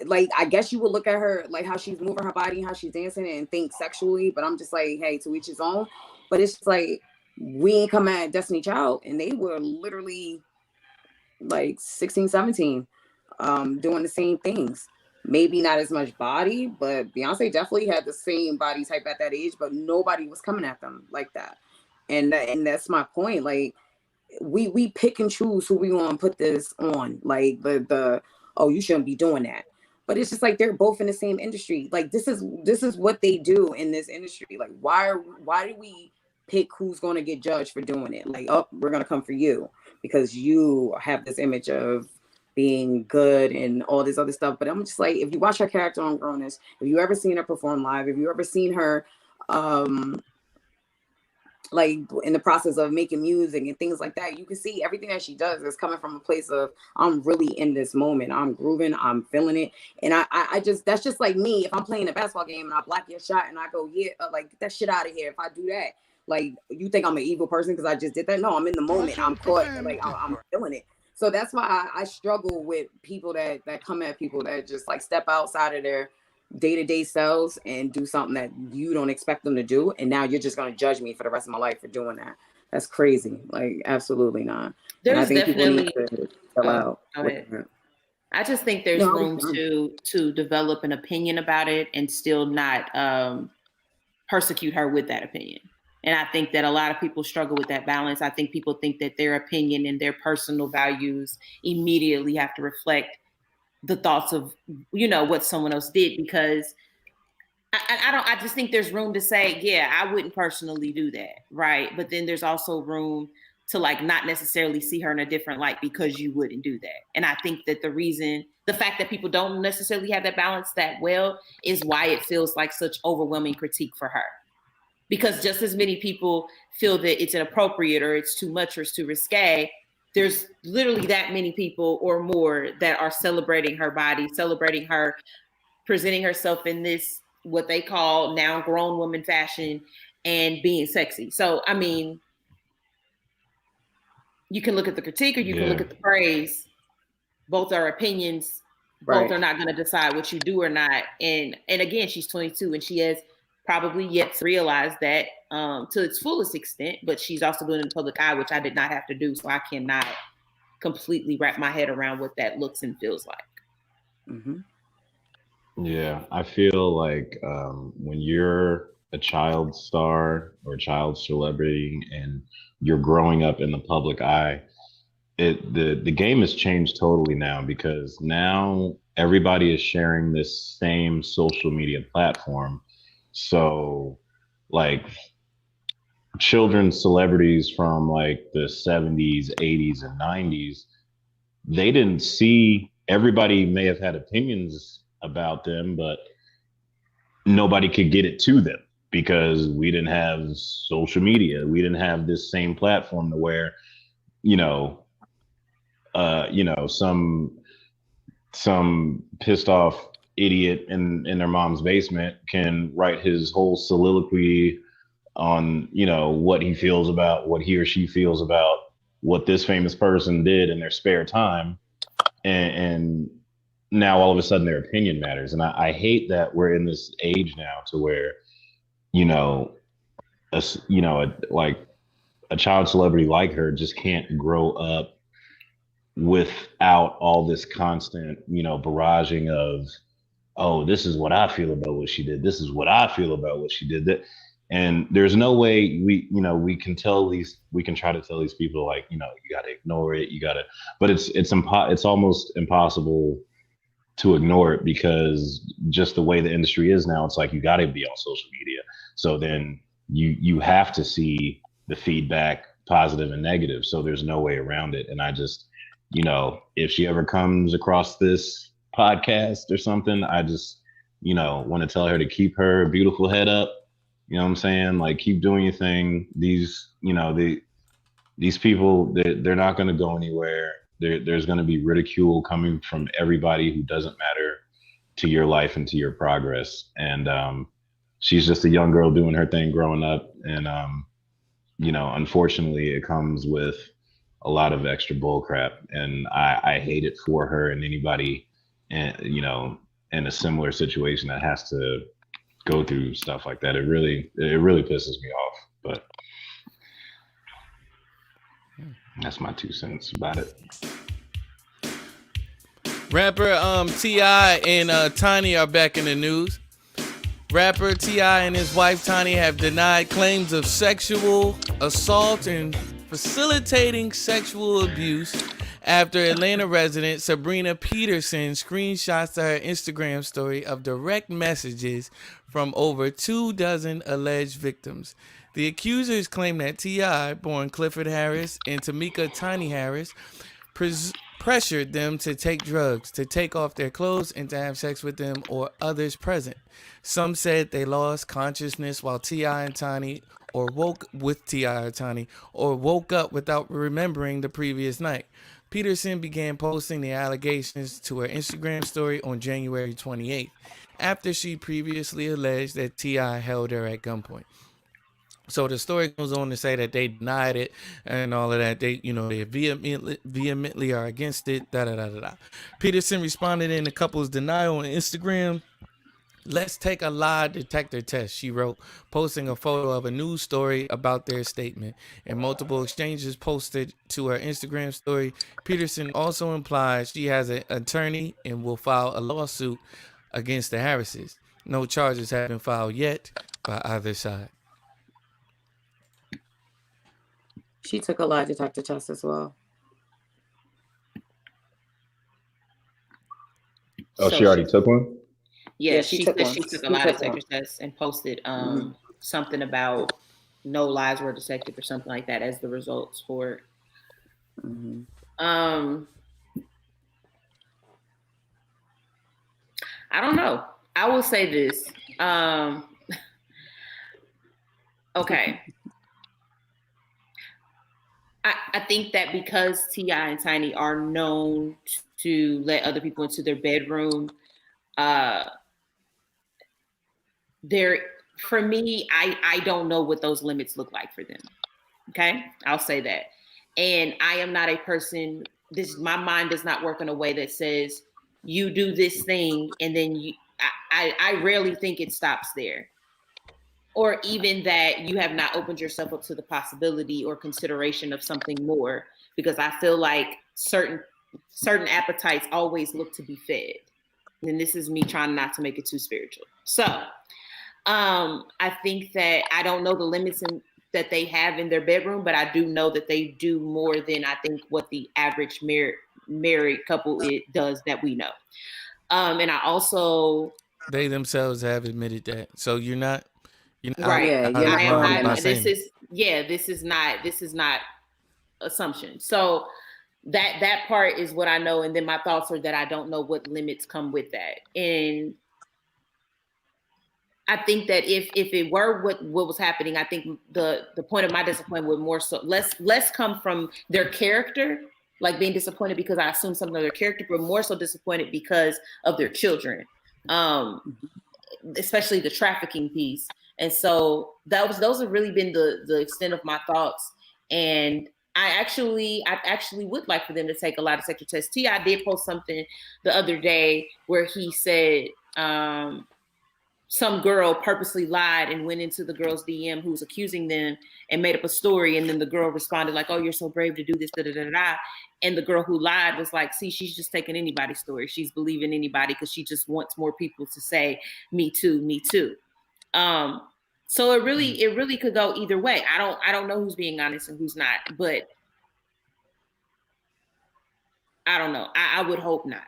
Like I guess you would look at her like how she's moving her body, how she's dancing and think sexually. But I'm just like, hey, to each his own. But it's just like, we ain't come at Destiny Child and they were literally like 16, 17, doing the same things. Maybe not as much body, but Beyonce definitely had the same body type at that age, but nobody was coming at them like that. And that's my point. Like we pick and choose who we want to put this on. Like the oh, you shouldn't be doing that. But it's just like they're both in the same industry. Like this is what they do in this industry. Like why do we pick who's going to get judged for doing it? Like, oh, we're going to come for you because you have this image of being good and all this other stuff. But I'm just like, if you watch her character on Grown-ish, if you ever seen her perform live, if you ever seen her like in the process of making music and things like that, you can see everything that she does is coming from a place of, I'm really in this moment, I'm grooving, I'm feeling it. And I just, that's just like me. If I'm playing a basketball game and I block your shot and I go, yeah, like get that shit out of here. If I do that, like, you think I'm an evil person because I just did that? No, I'm in the moment. I'm caught. Like, I'm feeling it. So that's why I struggle with people that come at people that just like step outside of their day-to-day selves and do something that you don't expect them to do. And now you're just going to judge me for the rest of my life for doing that. That's crazy. Like, absolutely not. There's definitely, chill out. Go ahead. I just think there's room to develop an opinion about it and still not persecute her with that opinion. And I think that a lot of people struggle with that balance. I think people think that their opinion and their personal values immediately have to reflect the thoughts of, what someone else did, because I just think there's room to say, yeah, I wouldn't personally do that. Right. But then there's also room to like not necessarily see her in a different light because you wouldn't do that. And I think that the fact that people don't necessarily have that balance that well is why it feels like such overwhelming critique for her. Because just as many people feel that it's inappropriate or it's too much or it's too risque, there's literally that many people or more that are celebrating her body, celebrating her, presenting herself in this, what they call now grown woman fashion and being sexy. So, I mean, you can look at the critique or you can look at the praise. Both are opinions. Right. Both are not going to decide what you do or not. And again, she's 22 and she has probably yet to realize that to its fullest extent, but she's also doing it in the public eye, which I did not have to do. So I cannot completely wrap my head around what that looks and feels like. Mm-hmm. Yeah, I feel like when you're a child star or a child celebrity and you're growing up in the public eye, the game has changed totally now, because now everybody is sharing this same social media platform. So like children's celebrities from like the 70s, 80s, and 90s, they didn't see, everybody may have had opinions about them, but nobody could get it to them because we didn't have social media. We didn't have this same platform to where, some pissed off idiot in their mom's basement can write his whole soliloquy on, what he feels about, what he or she feels about what this famous person did in their spare time. And now all of a sudden their opinion matters. And I hate that we're in this age now to where, a child celebrity like her just can't grow up without all this constant, barraging of, oh, this is what I feel about what she did. This is what I feel about what she did. And there's no way we can try to tell these people, like, you got to ignore it. But it's almost impossible to ignore it, because just the way the industry is now, it's like, you got to be on social media. So then you have to see the feedback, positive and negative. So there's no way around it. And I just, if she ever comes across this podcast or something, I just, want to tell her to keep her beautiful head up. You know what I'm saying? Like, keep doing your thing. These people, they're not going to go anywhere. There's going to be ridicule coming from everybody who doesn't matter to your life and to your progress. And she's just a young girl doing her thing, growing up. And, unfortunately, it comes with a lot of extra bull crap. And I hate it for her and anybody, in a similar situation that has to go through stuff like that. It really pisses me off. But that's my 2 cents about it. Rapper T.I. and Tiny are back in the news. Rapper T.I. and his wife Tiny have denied claims of sexual assault and facilitating sexual abuse after Atlanta resident Sabrina Peterson screenshots to her Instagram story of direct messages from over 24 alleged victims. The accusers claim that T.I., born Clifford Harris, and Tamika Tiny Harris pressured them to take drugs, to take off their clothes, and to have sex with them or others present. Some said they lost consciousness while T.I. and Tiny or woke with T.I. or Tiny or woke up without remembering the previous night. Peterson began posting the allegations to her Instagram story on January 28th, after she previously alleged that T.I. held her at gunpoint. So the story goes on to say that they denied it and all of that. They vehemently are against it. Peterson responded in the couple's denial on Instagram. Let's take a lie detector test, she wrote, posting a photo of a news story about their statement. In multiple exchanges posted to her Instagram story, Peterson also implied she has an attorney and will file a lawsuit against the Harrises. No charges have been filed yet by either side. She took a lie detector test as well. Oh, she already took one? Yeah, she said she took a lie detector one. test and posted something about no lies were detected or something like that as the results for it. Mm-hmm. I don't know. I will say this. Okay. I think that because T.I. and Tiny are known to let other people into their bedroom, for me, I don't know what those limits look like for them. Okay, I'll say that. And I am not a person. My mind does not work in a way that says you do this thing and then I rarely think it stops there. Or even that you have not opened yourself up to the possibility or consideration of something more, because I feel like certain appetites always look to be fed. And this is me trying not to make it too spiritual. So I think that I don't know the limits that they have in their bedroom, but I do know that they do more than I think what the average married couple does that we know. And I also... They themselves have admitted that. So you're not right. Yeah, this is not assumption. So that part is what I know, and then my thoughts are that I don't know what limits come with that. And I think that if it were what was happening, I think the point of my disappointment would more so less come from their character, like being disappointed because I assumed something of their character, but more so disappointed because of their children, especially the trafficking piece. And so those have really been the extent of my thoughts. And I actually would like for them to take a lie detector test. T.I. did post something the other day where he said some girl purposely lied and went into the girl's DM who was accusing them and made up a story. And then the girl responded like, "Oh, you're so brave to do this, da da da da." And the girl who lied was like, "See, she's just taking anybody's story. She's believing anybody because she just wants more people to say, 'Me too, me too.'" So it really could go either way. I don't know who's being honest and who's not, but I don't know. I would hope not.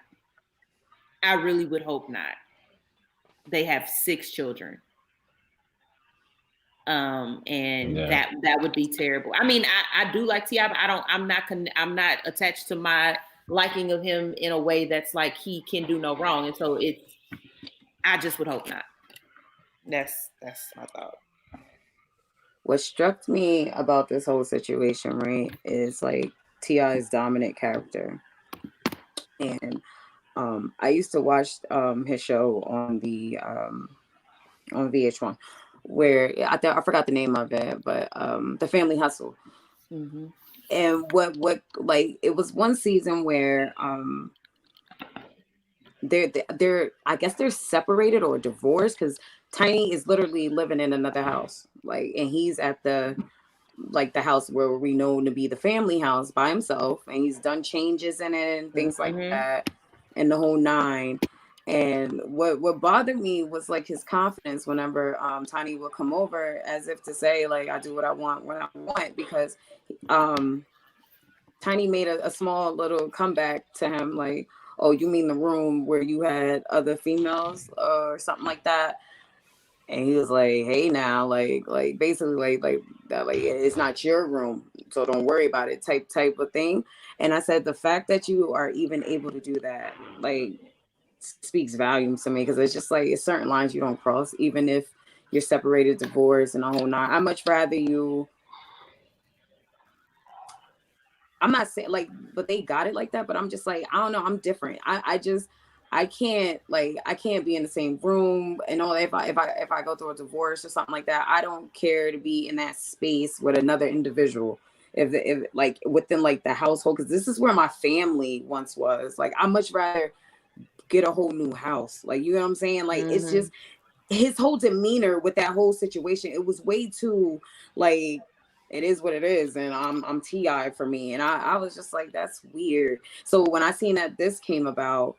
I really would hope not. They have 6 children. And that would be terrible. I mean, I do like T.I., but I'm not attached to my liking of him in a way that's like he can do no wrong. And so I just would hope not. That's my thought. What struck me about this whole situation, right, is like T.I.'s dominant character. And I used to watch his show on VH1, where I forgot the name of it, but The Family Hustle. Mm-hmm. And what like it was one season where they're I guess they're separated or divorced because Tiny is literally living in another house, like, and he's at the house where we know to be the family house by himself, and he's done changes in it and things like that, and the whole nine. And what bothered me was like his confidence whenever Tiny would come over, as if to say like, I do what I want when I want, because Tiny made a small little comeback to him, like, "Oh, you mean the room where you had other females or something like that?" And he was like, "Hey, now, like basically, like that, like it's not your room, so don't worry about it," type of thing. And I said, the fact that you are even able to do that, like, speaks volumes to me, because it's just like it's certain lines you don't cross, even if you're separated, divorced, and a whole nine. I much rather you. I'm not saying like, but they got it like that. But I'm just like, I don't know. I'm different. I can't, like, I can't be in the same room and all. If I go through a divorce or something like that, I don't care to be in that space with another individual. If like within like the household, because this is where my family once was. Like, I much rather get a whole new house. Like, you know what I'm saying? Like, it's just his whole demeanor with that whole situation. It was way too like, it is what it is, and I'm Ti for me. And I was just like, that's weird. So when I seen that this came about,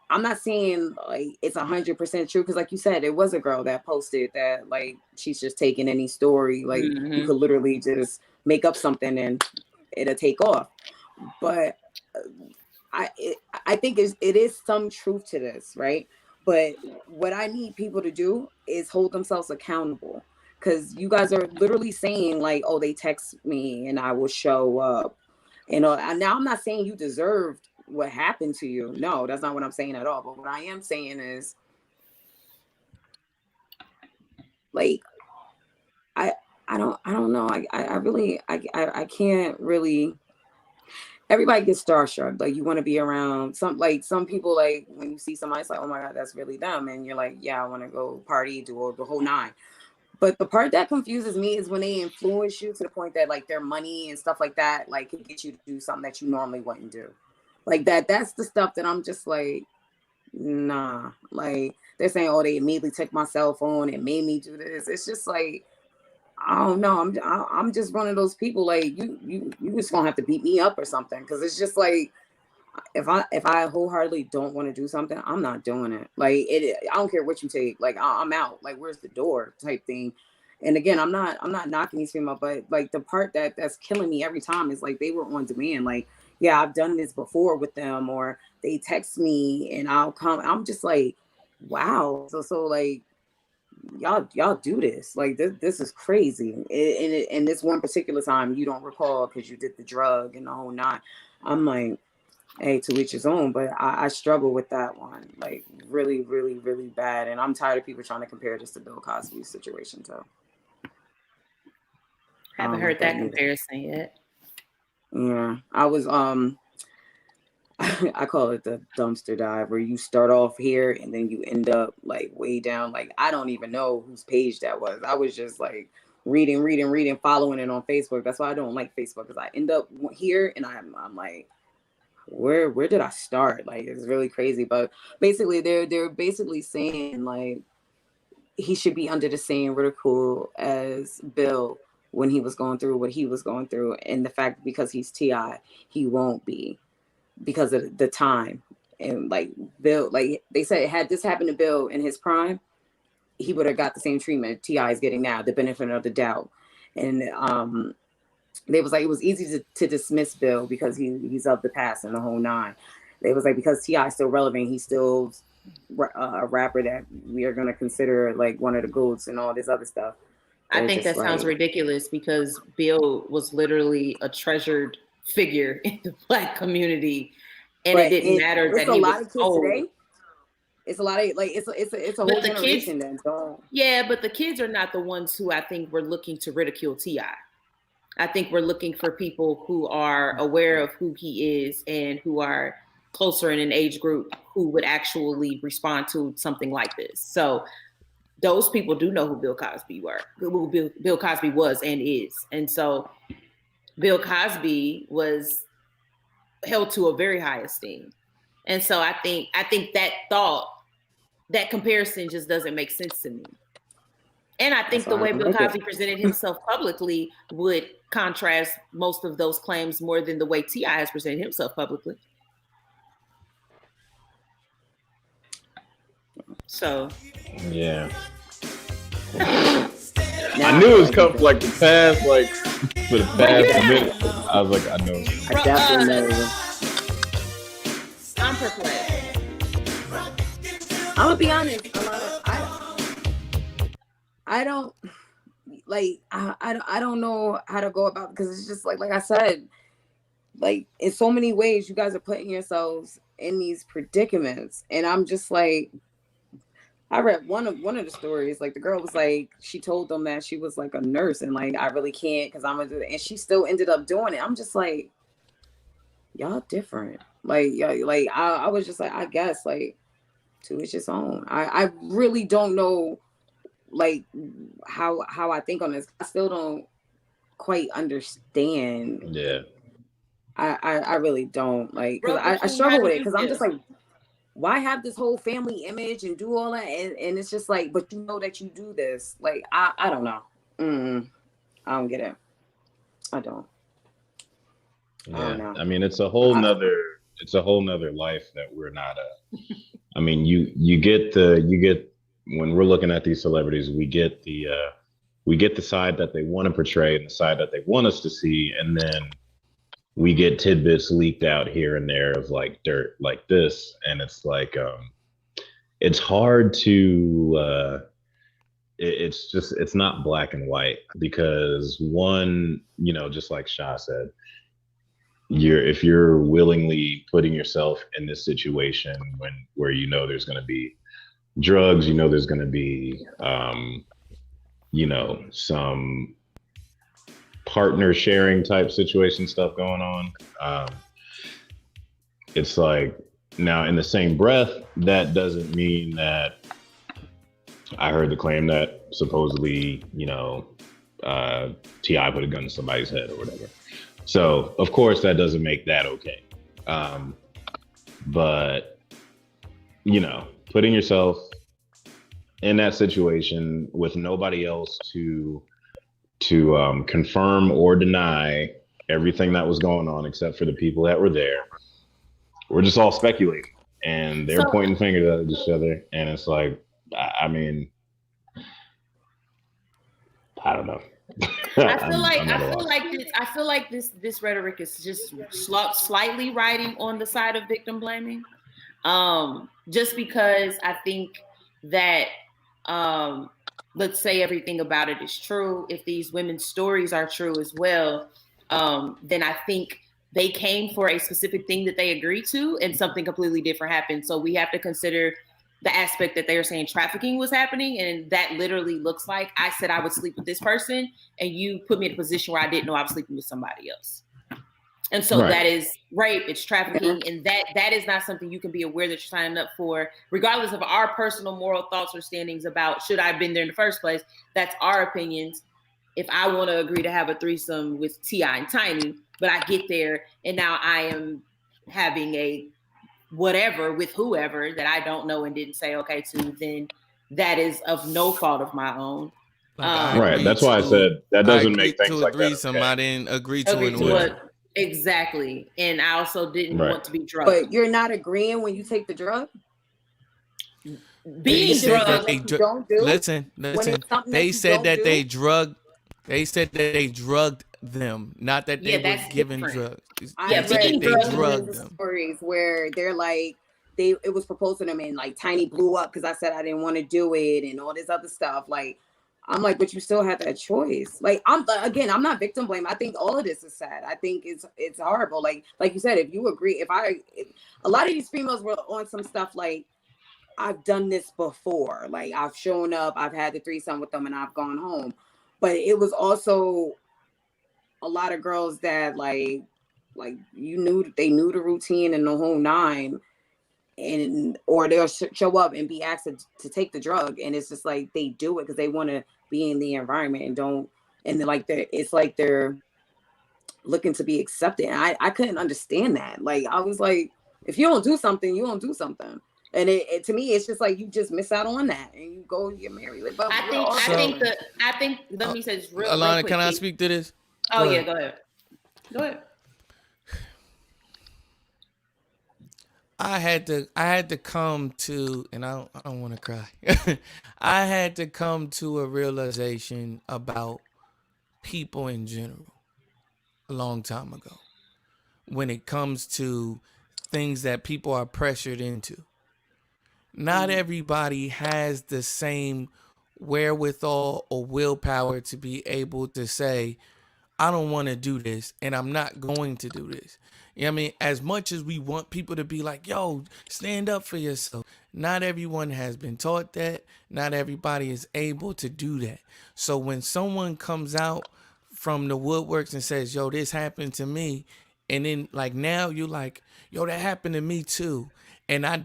I'm not saying like it's 100% true, because like you said, it was a girl that posted that, like, she's just taking any story, like you could literally just make up something and it'll take off. But I think it is some truth to this, right? But what I need people to do is hold themselves accountable, because you guys are literally saying like, "Oh, they text me and I will show up." You know, and now I'm not saying you deserved what happened to you. No, that's not what I'm saying at all. But what I am saying is, like, I don't know. I really I can't really. Everybody gets starstruck. Like, you want to be around some people, like when you see somebody, it's like, "Oh my God, that's really them." And you're like, "Yeah, I want to go party, do all the whole nine." But the part that confuses me is when they influence you to the point that like their money and stuff like that, like, can get you to do something that you normally wouldn't do. Like that's the stuff that I'm just like, nah. Like, they're saying, "Oh, they immediately took my cell phone and made me do this." It's just like, I don't know. I'm just one of those people, like, you just gonna have to beat me up or something, because it's just like, if I wholeheartedly don't want to do something, I'm not doing it. Like, I don't care what you take. Like, I'm out. Like, where's the door type thing. And again, I'm not knocking these females, but like the part that's killing me every time is like, they were on demand. Like, yeah, I've done this before with them, or they text me and I'll come. I'm just like, wow. So like, y'all do this. Like, this is crazy. And this one particular time you don't recall because you did the drug and the whole nine. I'm like, hey, to each his own, but I struggle with that one, like, really, really, really bad. And I'm tired of people trying to compare this to Bill Cosby's situation too. Haven't heard that comparison yet. Yeah, I was I call it the dumpster dive, where you start off here and then you end up like way down. Like, I don't even know whose page that was. I was just like reading, following it on Facebook. That's why I don't like Facebook, because I end up here and I'm like, where did I start? Like, it's really crazy. But basically they're basically saying like he should be under the same ridicule as Bill when he was going through what he was going through, and the fact because he's Ti, he won't be, because of the time. And like Bill, like they said, had this happened to Bill in his prime, he would have got the same treatment Ti is getting now, the benefit of the doubt. And they was like, it was easy to dismiss Bill because he's of the past and the whole nine. They was like, because Ti is still relevant, he's still a rapper that we are going to consider like one of the GOATs and all this other stuff. I think that sounds ridiculous, because Bill was literally a treasured figure in the Black community, and it didn't matter that he was old. Today, it's a lot of like it's a whole generation that don't. Yeah, but the kids are not the ones who I think were looking to ridicule Ti. I think we're looking for people who are aware of who he is and who are closer in an age group who would actually respond to something like this. So those people do know who Bill Cosby Bill Cosby was and is. And so Bill Cosby was held to a very high esteem. And so I think that comparison just doesn't make sense to me. And I think the way Bill Cosby presented himself publicly would contrast most of those claims more than the way Ti has presented himself publicly. So, yeah. I knew it was coming like the past, like For the past minute, I was like, I know. I definitely know. I'm perplexed. I'm gonna be honest. I don't like. I don't know how to go about, because it's just like I said, like in so many ways, you guys are putting yourselves in these predicaments, and I'm just like, I read one of the stories. Like the girl was like, she told them that she was like a nurse, and like I really can't because I'm gonna do it, and she still ended up doing it. I'm just like, y'all different. Like, like I was just like, I guess like to each his own. I really don't know like how I think on this. I still don't quite understand. Yeah. I really don't, like, because Bro, I struggle with it, because I'm yeah. just like, why have this whole family image and do all that, and it's just like, but you know that you do this. Like I don't know. I don't get it. I don't. I don't know. I mean, it's a whole nother life that we're not I mean, you get when we're looking at these celebrities, we get the side that they want to portray and the side that they want us to see, and then we get tidbits leaked out here and there of like dirt like this, and it's like it's hard to it's not black and white, because one, you know, just like Shah said, if you're willingly putting yourself in this situation where you know there's going to be drugs, you know there's going to be you know, some partner sharing type situation stuff going on, it's like, now in the same breath, that doesn't mean that I heard the claim that supposedly, you know, T.I. put a gun to somebody's head or whatever. So of course that doesn't make that okay. But you know, putting yourself in that situation with nobody else to confirm or deny everything that was going on except for the people that were there, we're just all speculating, and they're pointing fingers at each other, and it's like, I mean, I don't know. I feel like this rhetoric is just slightly riding on the side of victim blaming, just because I think that let's say everything about it is true. If these women's stories are true as well, then I think they came for a specific thing that they agreed to, and something completely different happened. So we have to consider the aspect that they were saying trafficking was happening, and that literally looks like I said I would sleep with this person, and you put me in a position where I didn't know I was sleeping with somebody else. And so that is rape, it's trafficking, and that is not something you can be aware that you're signing up for, regardless of our personal moral thoughts or standings about should I have been there in the first place. That's our opinions. If I want to agree to have a threesome with T.I. and Tiny, but I get there and now I am having a whatever with whoever that I don't know and didn't say okay to, then that is of no fault of my own. Right. That's why I said that doesn't make things like that. Okay. I didn't agree to it. Exactly. And I also didn't want to be drugged. But you're not agreeing when you take the drug? Being drugged. Listen. They said that they drugged them, not that they were given drugs. They drugged them. Stories where they're like, it was proposed to them and like Tiny blew up because I said I didn't want to do it and all this other stuff. Like, I'm like, but you still had that choice. Like, I'm not victim blame. I think all of this is sad. I think it's horrible. Like you said, if you agree, if a lot of these females were on some stuff like, I've done this before. Like, I've shown up, I've had the threesome with them, and I've gone home. But it was also a lot of girls that like they knew the routine and the whole nine, or they'll show up and be asked to take the drug, and it's just like they do it because they want to be in the environment and it's like they're looking to be accepted. And I couldn't understand that. Like, I was like, if you don't do something, you don't do something. And it to me, it's just like you just miss out on that, and you go get married. Like, but I think. Let me say this real. Alana, quick, can I speak to this? Oh yeah, go ahead. Go ahead. I had to come to, and I don't want to cry. I had to come to a realization about people in general a long time ago when it comes to things that people are pressured into. Not everybody has the same wherewithal or willpower to be able to say, I don't want to do this and I'm not going to do this. You know what I mean? As much as we want people to be like, yo, stand up for yourself, not everyone has been taught that. Not everybody is able to do that. So when someone comes out from the woodworks and says, yo, this happened to me, and then like now you're like, yo, that happened to me too. And I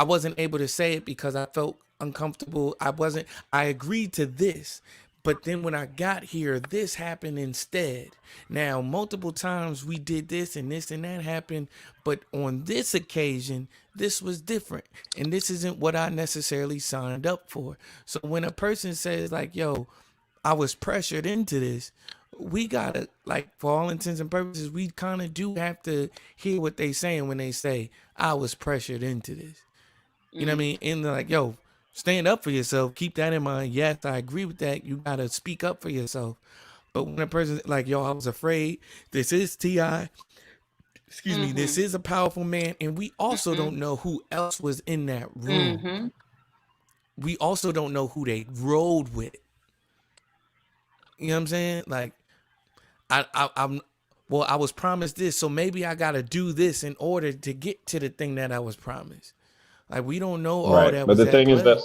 wasn't able to say it because I felt uncomfortable. I agreed to this. But then when I got here, this happened instead. Now, multiple times we did this and that happened. But on this occasion, this was different. And this isn't what I necessarily signed up for. So when a person says like, yo, I was pressured into this, we gotta, like, for all intents and purposes, we kind of do have to hear what they saying when they say, I was pressured into this. You know what I mean? And they're like, yo, stand up for yourself. Keep that in mind. Yes, I agree with that. You got to speak up for yourself. But when a person's like, yo, I was afraid. This is T.I. Excuse me. This is a powerful man. And we also don't know who else was in that room. We also don't know who they rode with. You know what I'm saying? Like, I was promised this, so maybe I got to do this in order to get to the thing that I was promised. Like, we don't know all Right. that. But was the thing is play.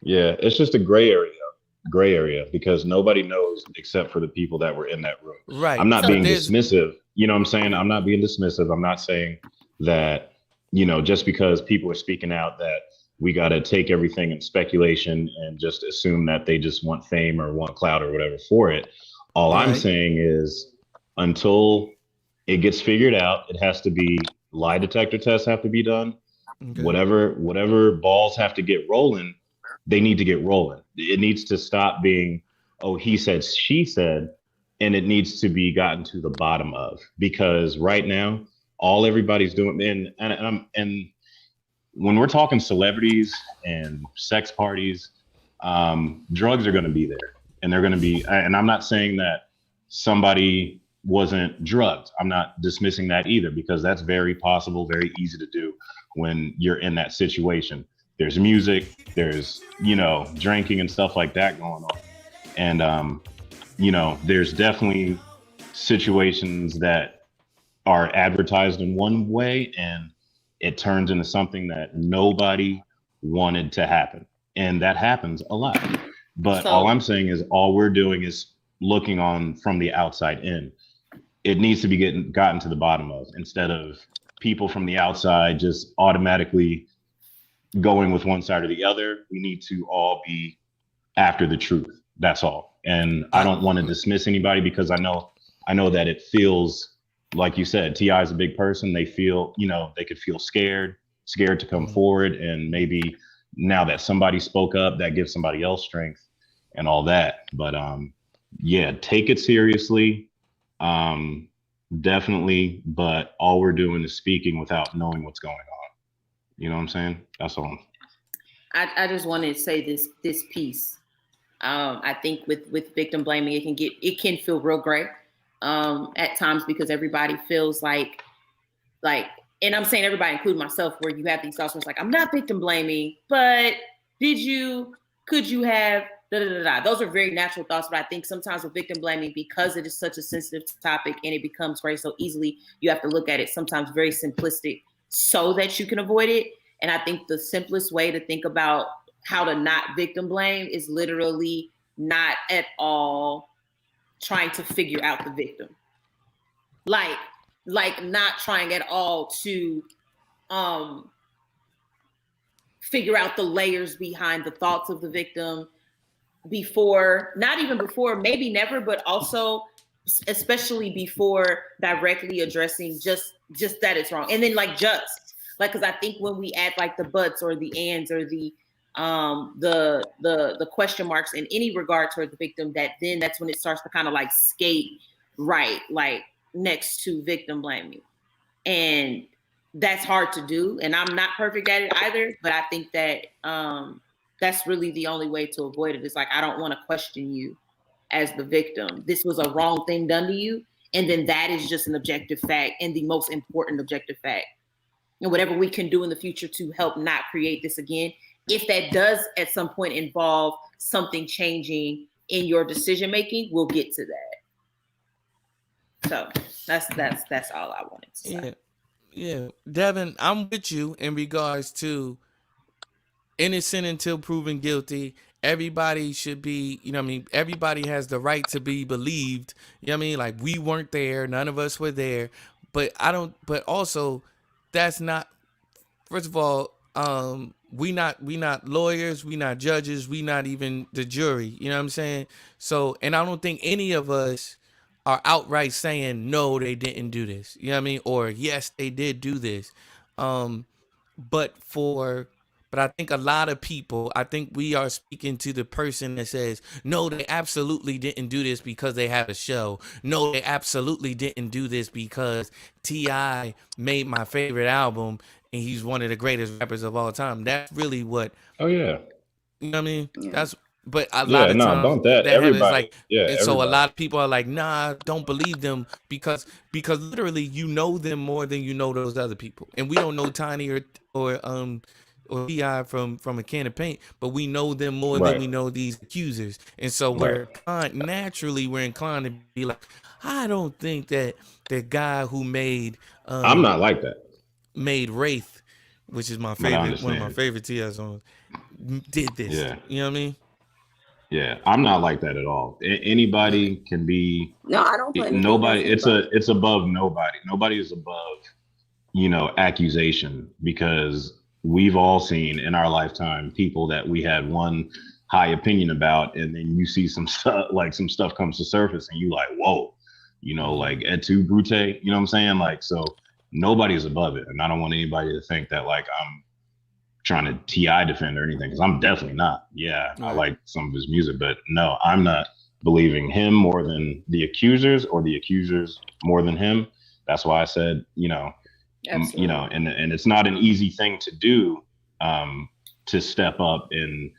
it's just a gray area because nobody knows except for the people that were in that room. Right. I'm not So being dismissive. You know what I'm saying? I'm not being dismissive. I'm not saying that, just because people are speaking out that we got to take everything in speculation and just assume that they just want fame or want clout or whatever for it. All I'm saying is until it gets figured out, it has to be lie detector tests have to be done. Okay. Whatever balls have to get rolling, they need to get rolling. It needs to stop being, oh, he said, she said, and it needs to be gotten to the bottom of, because right now, all everybody's doing, and when we're talking celebrities and sex parties, drugs are going to be there, and they're going to be, and I'm not saying that somebody wasn't drugged. I'm not dismissing that either, because that's very possible, very easy to do when you're in that situation. There's music, there's, drinking and stuff like that going on. And, there's definitely situations that are advertised in one way and it turns into something that nobody wanted to happen. And that happens a lot. But all I'm saying is all we're doing is looking on from the outside in. It needs to be gotten to the bottom of, instead of people from the outside just automatically going with one side or the other. We need to all be after the truth. That's all. And I don't want to dismiss anybody, because I know that it feels, like you said, T.I. is a big person. They feel, they could feel scared to come forward. And maybe now that somebody spoke up, that gives somebody else strength and all that. But take it seriously. Definitely. But all we're doing is speaking without knowing what's going on. You know what I'm saying? That's all. I just wanted to say this piece. I think with victim blaming, it can feel real gray at times, because everybody feels like, and I'm saying everybody, including myself, where you have these thoughts where it's like, I'm not victim blaming, but could you have da da da da. Those are very natural thoughts, but I think sometimes with victim blaming, because it is such a sensitive topic and it becomes gray so easily, you have to look at it sometimes very simplistic so that you can avoid it. And I think the simplest way to think about how to not victim blame is literally not at all trying to figure out the victim. Like not trying at all to figure out the layers behind the thoughts of the victim before, not even before, maybe never, but also especially before directly addressing just that it's wrong. And then because I think when we add like the buts or the ands or the question marks in any regard toward the victim, that's when it starts to kind of like skate right, like next to victim blaming. And that's hard to do. And I'm not perfect at it either, but I think that that's really the only way to avoid it. It's like, I don't want to question you as the victim. This was a wrong thing done to you. And then that is just an objective fact, and the most important objective fact. And whatever we can do in the future to help not create this again, if that does at some point involve something changing in your decision making, we'll get to that. So that's all I wanted to say. Yeah. Devin, I'm with you in regards to innocent until proven guilty. Everybody should be, you know what I mean? Everybody has the right to be believed. You know what I mean? Like, we weren't there. None of us were there. But also, that's not, first of all, we not lawyers, we not judges, we not even the jury. You know what I'm saying? So, and I don't think any of us are outright saying, no, they didn't do this. You know what I mean? Or, yes, they did do this. But I think a lot of people, I think we are speaking to the person that says, no, they absolutely didn't do this because they had a show. No, they absolutely didn't do this because T.I. made my favorite album and he's one of the greatest rappers of all time. That's really what. Oh yeah. You know what I mean? Yeah. That's. But a lot of times bump that. happens, Everybody. like, Yeah. and so a Everybody. lot of people are like, nah, don't believe them because literally you know them more than you know those other people, and we don't know Tiny or T.I. from a can of paint, but we know them more than we know these accusers, and so we're inclined to be like, I don't think that the guy who made I'm not like that. Made Wraith, which is my favorite, one of my favorite T.I. songs, did this. Yeah. You know what I mean? Yeah, I'm not like that at all. Anybody can be. No, I don't play Nobody. It's above nobody. Nobody is above, accusation, because we've all seen in our lifetime people that we had one high opinion about, and then you see some stuff comes to surface, and you like, whoa, like et tu, Brute. You know what I'm saying? Like, so nobody's above it, and I don't want anybody to think that like I'm trying to T.I. defend or anything, because I'm definitely not. Yeah, I like some of his music, but no, I'm not believing him more than the accusers, or the accusers more than him. That's why I said, Absolutely. And it's not an easy thing to do, to step up and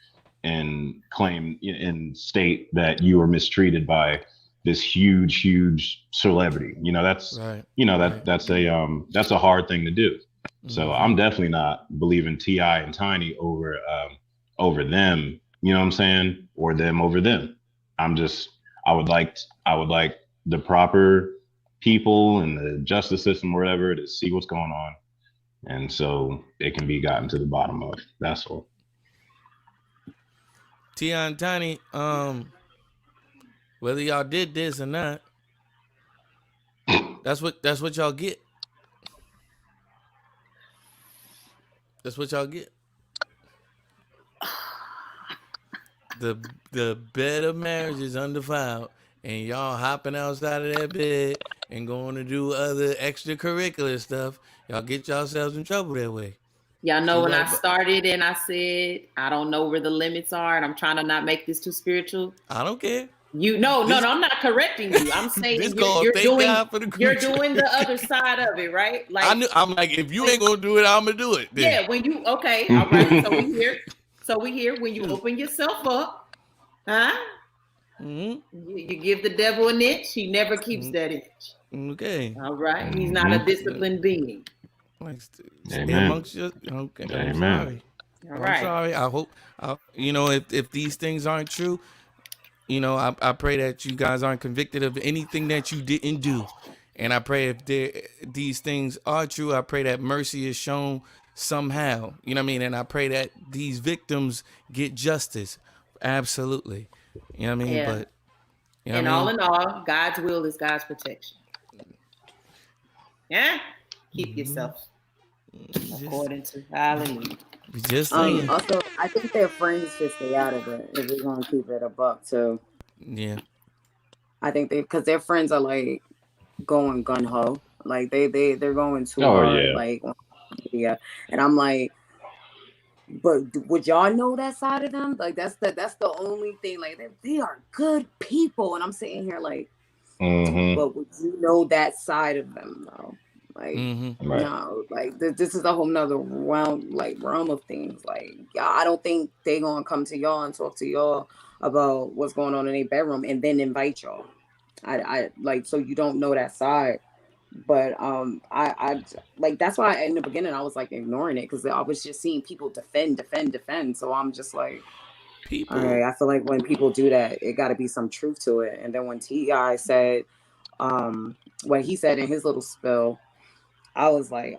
claim and state that you were mistreated by this huge celebrity. That's right. That's a hard thing to do. So I'm definitely not believing T.I. and Tiny over them, you know what I'm saying? Or them over them. I would like the proper people and the justice system or whatever to see what's going on. And so it can be gotten to the bottom of. That's all. T.I. and Tiny, whether y'all did this or not, that's what y'all get. That's what y'all get. The bed of marriage is undefiled, and y'all hopping outside of that bed and going to do other extracurricular stuff. Y'all get yourselves in trouble that way. Y'all know when I started and I said, I don't know where the limits are, and I'm trying to not make this too spiritual. I don't care. No, I'm not correcting you. I'm saying you're doing the other side of it, right? Like I'm like, if you ain't gonna do it, I'm gonna do it. Then. Yeah, when you all right. So we hear when you open yourself up, huh? Mm-hmm. You give the devil an inch, he never keeps that inch. Okay. All right. He's not a disciplined being. Amen. Amongst you. Okay. Amen. I'm sorry. All right. I'm sorry. I hope if these things aren't true. I pray that you guys aren't convicted of anything that you didn't do. And I pray if these things are true, I pray that mercy is shown somehow. You know what I mean? And I pray that these victims get justice. Absolutely. You know what I mean? Yeah. But in all, God's will is God's protection. Yeah? Keep yourself according to hallelujah. Just saying. Also, I think their friends should stay out of it if we're gonna keep it a buck too. Yeah. I think because their friends are like going gun ho, like they're going too hard, like yeah. And I'm like, but would y'all know that side of them? Like that's the only thing. Like they are good people, and I'm sitting here like, but would you know that side of them though? Like, Right. no, like this is a whole nother realm of things. Like, y'all, I don't think they gonna come to y'all and talk to y'all about what's going on in their bedroom and then invite y'all. I like, so you don't know that side. But I like, that's why in the beginning I was like ignoring it, because I was just seeing people defend. So I'm just like, all right, People, I feel like when people do that, it got to be some truth to it. And then when T.I. said what he said in his little spill, I was like,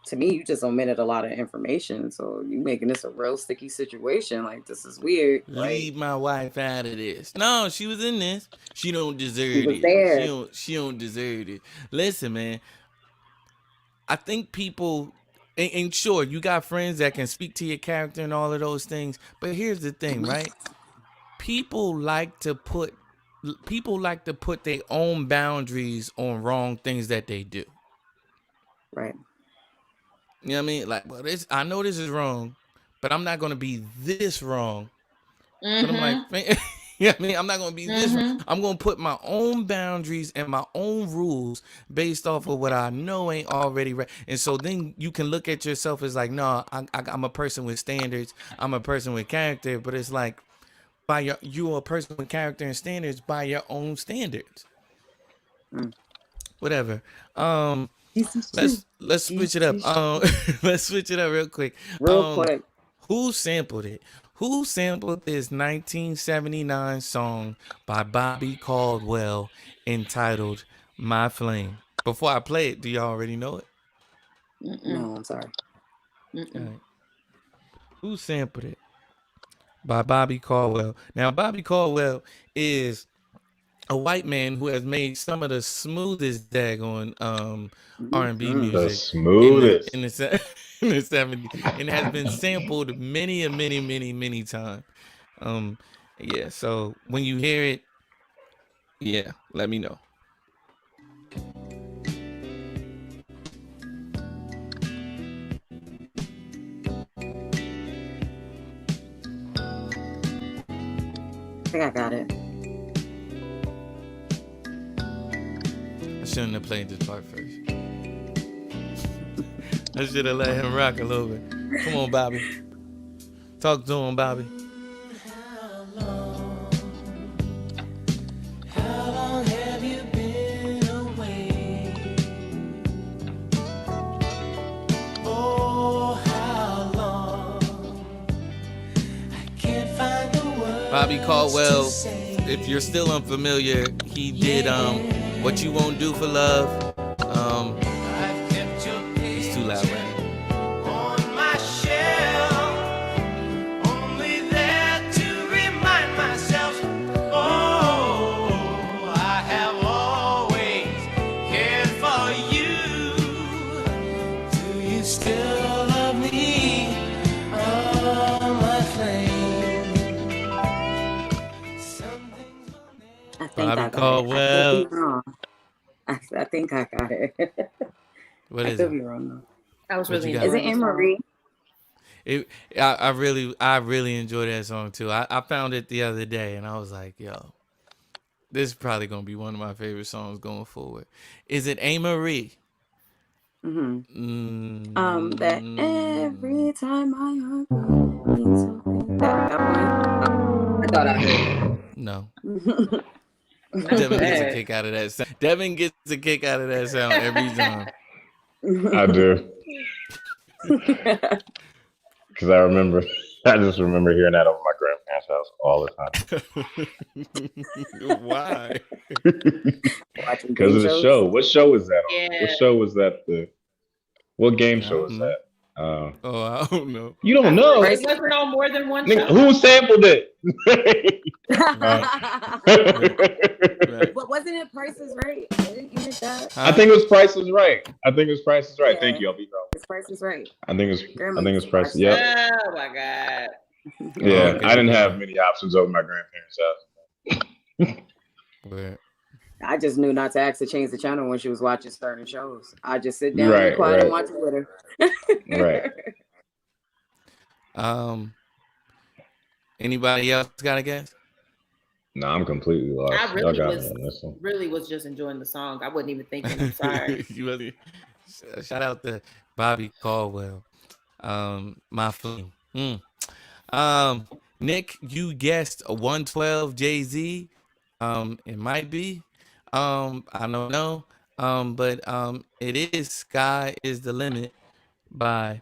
to me, you just omitted a lot of information. So you making this a real sticky situation. Like, this is weird. Like, leave my wife out of this. No, she was in this. She don't he deserve was it. there. She don't deserve it. Listen, man. I think people, and sure, you got friends that can speak to your character and all of those things. But here's the thing, right? People like to put their own boundaries on wrong things that they do. Right. You know what I mean? Like, well, I know this is wrong, but I'm not gonna be this wrong. But I'm like, you know what I mean? I'm not gonna be this wrong. I'm gonna put my own boundaries and my own rules based off of what I know ain't already right. And so then you can look at yourself as like, no, I'm a person with standards. I'm a person with character. But it's like, you're a person with character and standards by your own standards. Whatever. Let's switch it up. Let's switch it up real quick. Real quick. Who sampled it? Who sampled this 1979 song by Bobby Caldwell entitled "My Flame"? Before I play it, do y'all already know it? No, I'm sorry. All right. Who sampled it? By Bobby Caldwell. Now, Bobby Caldwell is a white man who has made some of the smoothest daggone R&B The music smoothest. in the 70s, and has been sampled many times. Yeah. So when you hear it, yeah, let me know. I think I got it. I shouldn't have played this part first. I should have let him rock a little bit. Come on, Bobby. Talk to him, Bobby. How long have you been away? Oh, how long? I can't find the words. Bobby Caldwell, if you're still unfamiliar, he did What You Won't Do for Love. I've kept your It's too loud, right? on my shelf, only there to remind myself. Oh, I have always cared for you. Do you still love me? Oh, my flame. Something's I think Bobby I got Caldwell. it. I could be wrong. I think I got it. What I is could it? be wrong though. I was What really you got? Is it enjoying Anne the song. Marie? I really enjoy that song too. I found it the other day and I was like, yo, this is probably gonna be one of my favorite songs going forward. Is it A. Marie? That every time my heart beats so that one. I thought I heard No. that. Devin gets a bad. kick out of that sound. Devin gets a kick out of that sound every time. I do. Because I just remember hearing that over my grandparents' house all the time. Why? Watching Because game of the shows. show. What show was that on? Yeah. What show was that? What game show was Mhm. that? Oh, I don't know. You don't know. It wasn't on more than one Nigga, show. who sampled it? Right. But wasn't it Price is Right? Didn't you hit that? I think it was Price is Right. Yeah. Thank you. I'll be wrong. It's Price is Right. I think it Grandma was used to Price. watch Yep. Oh my God. Yeah. okay, I didn't okay. have many options over my grandparents' house. Where? I just knew not to ask to change the channel when she was watching certain shows. I just sit down and Right, be quiet and right. watch it with her. Right. Anybody else got a guess? No, I'm completely lost. I Y'all really got was me on this one. really was just enjoying the song. I wasn't even thinking. I'm sorry. You really- Shout out to Bobby Caldwell. My flame. Nick, you guessed a 112 Jay-Z. It might be. I don't know. But it is Sky is the Limit by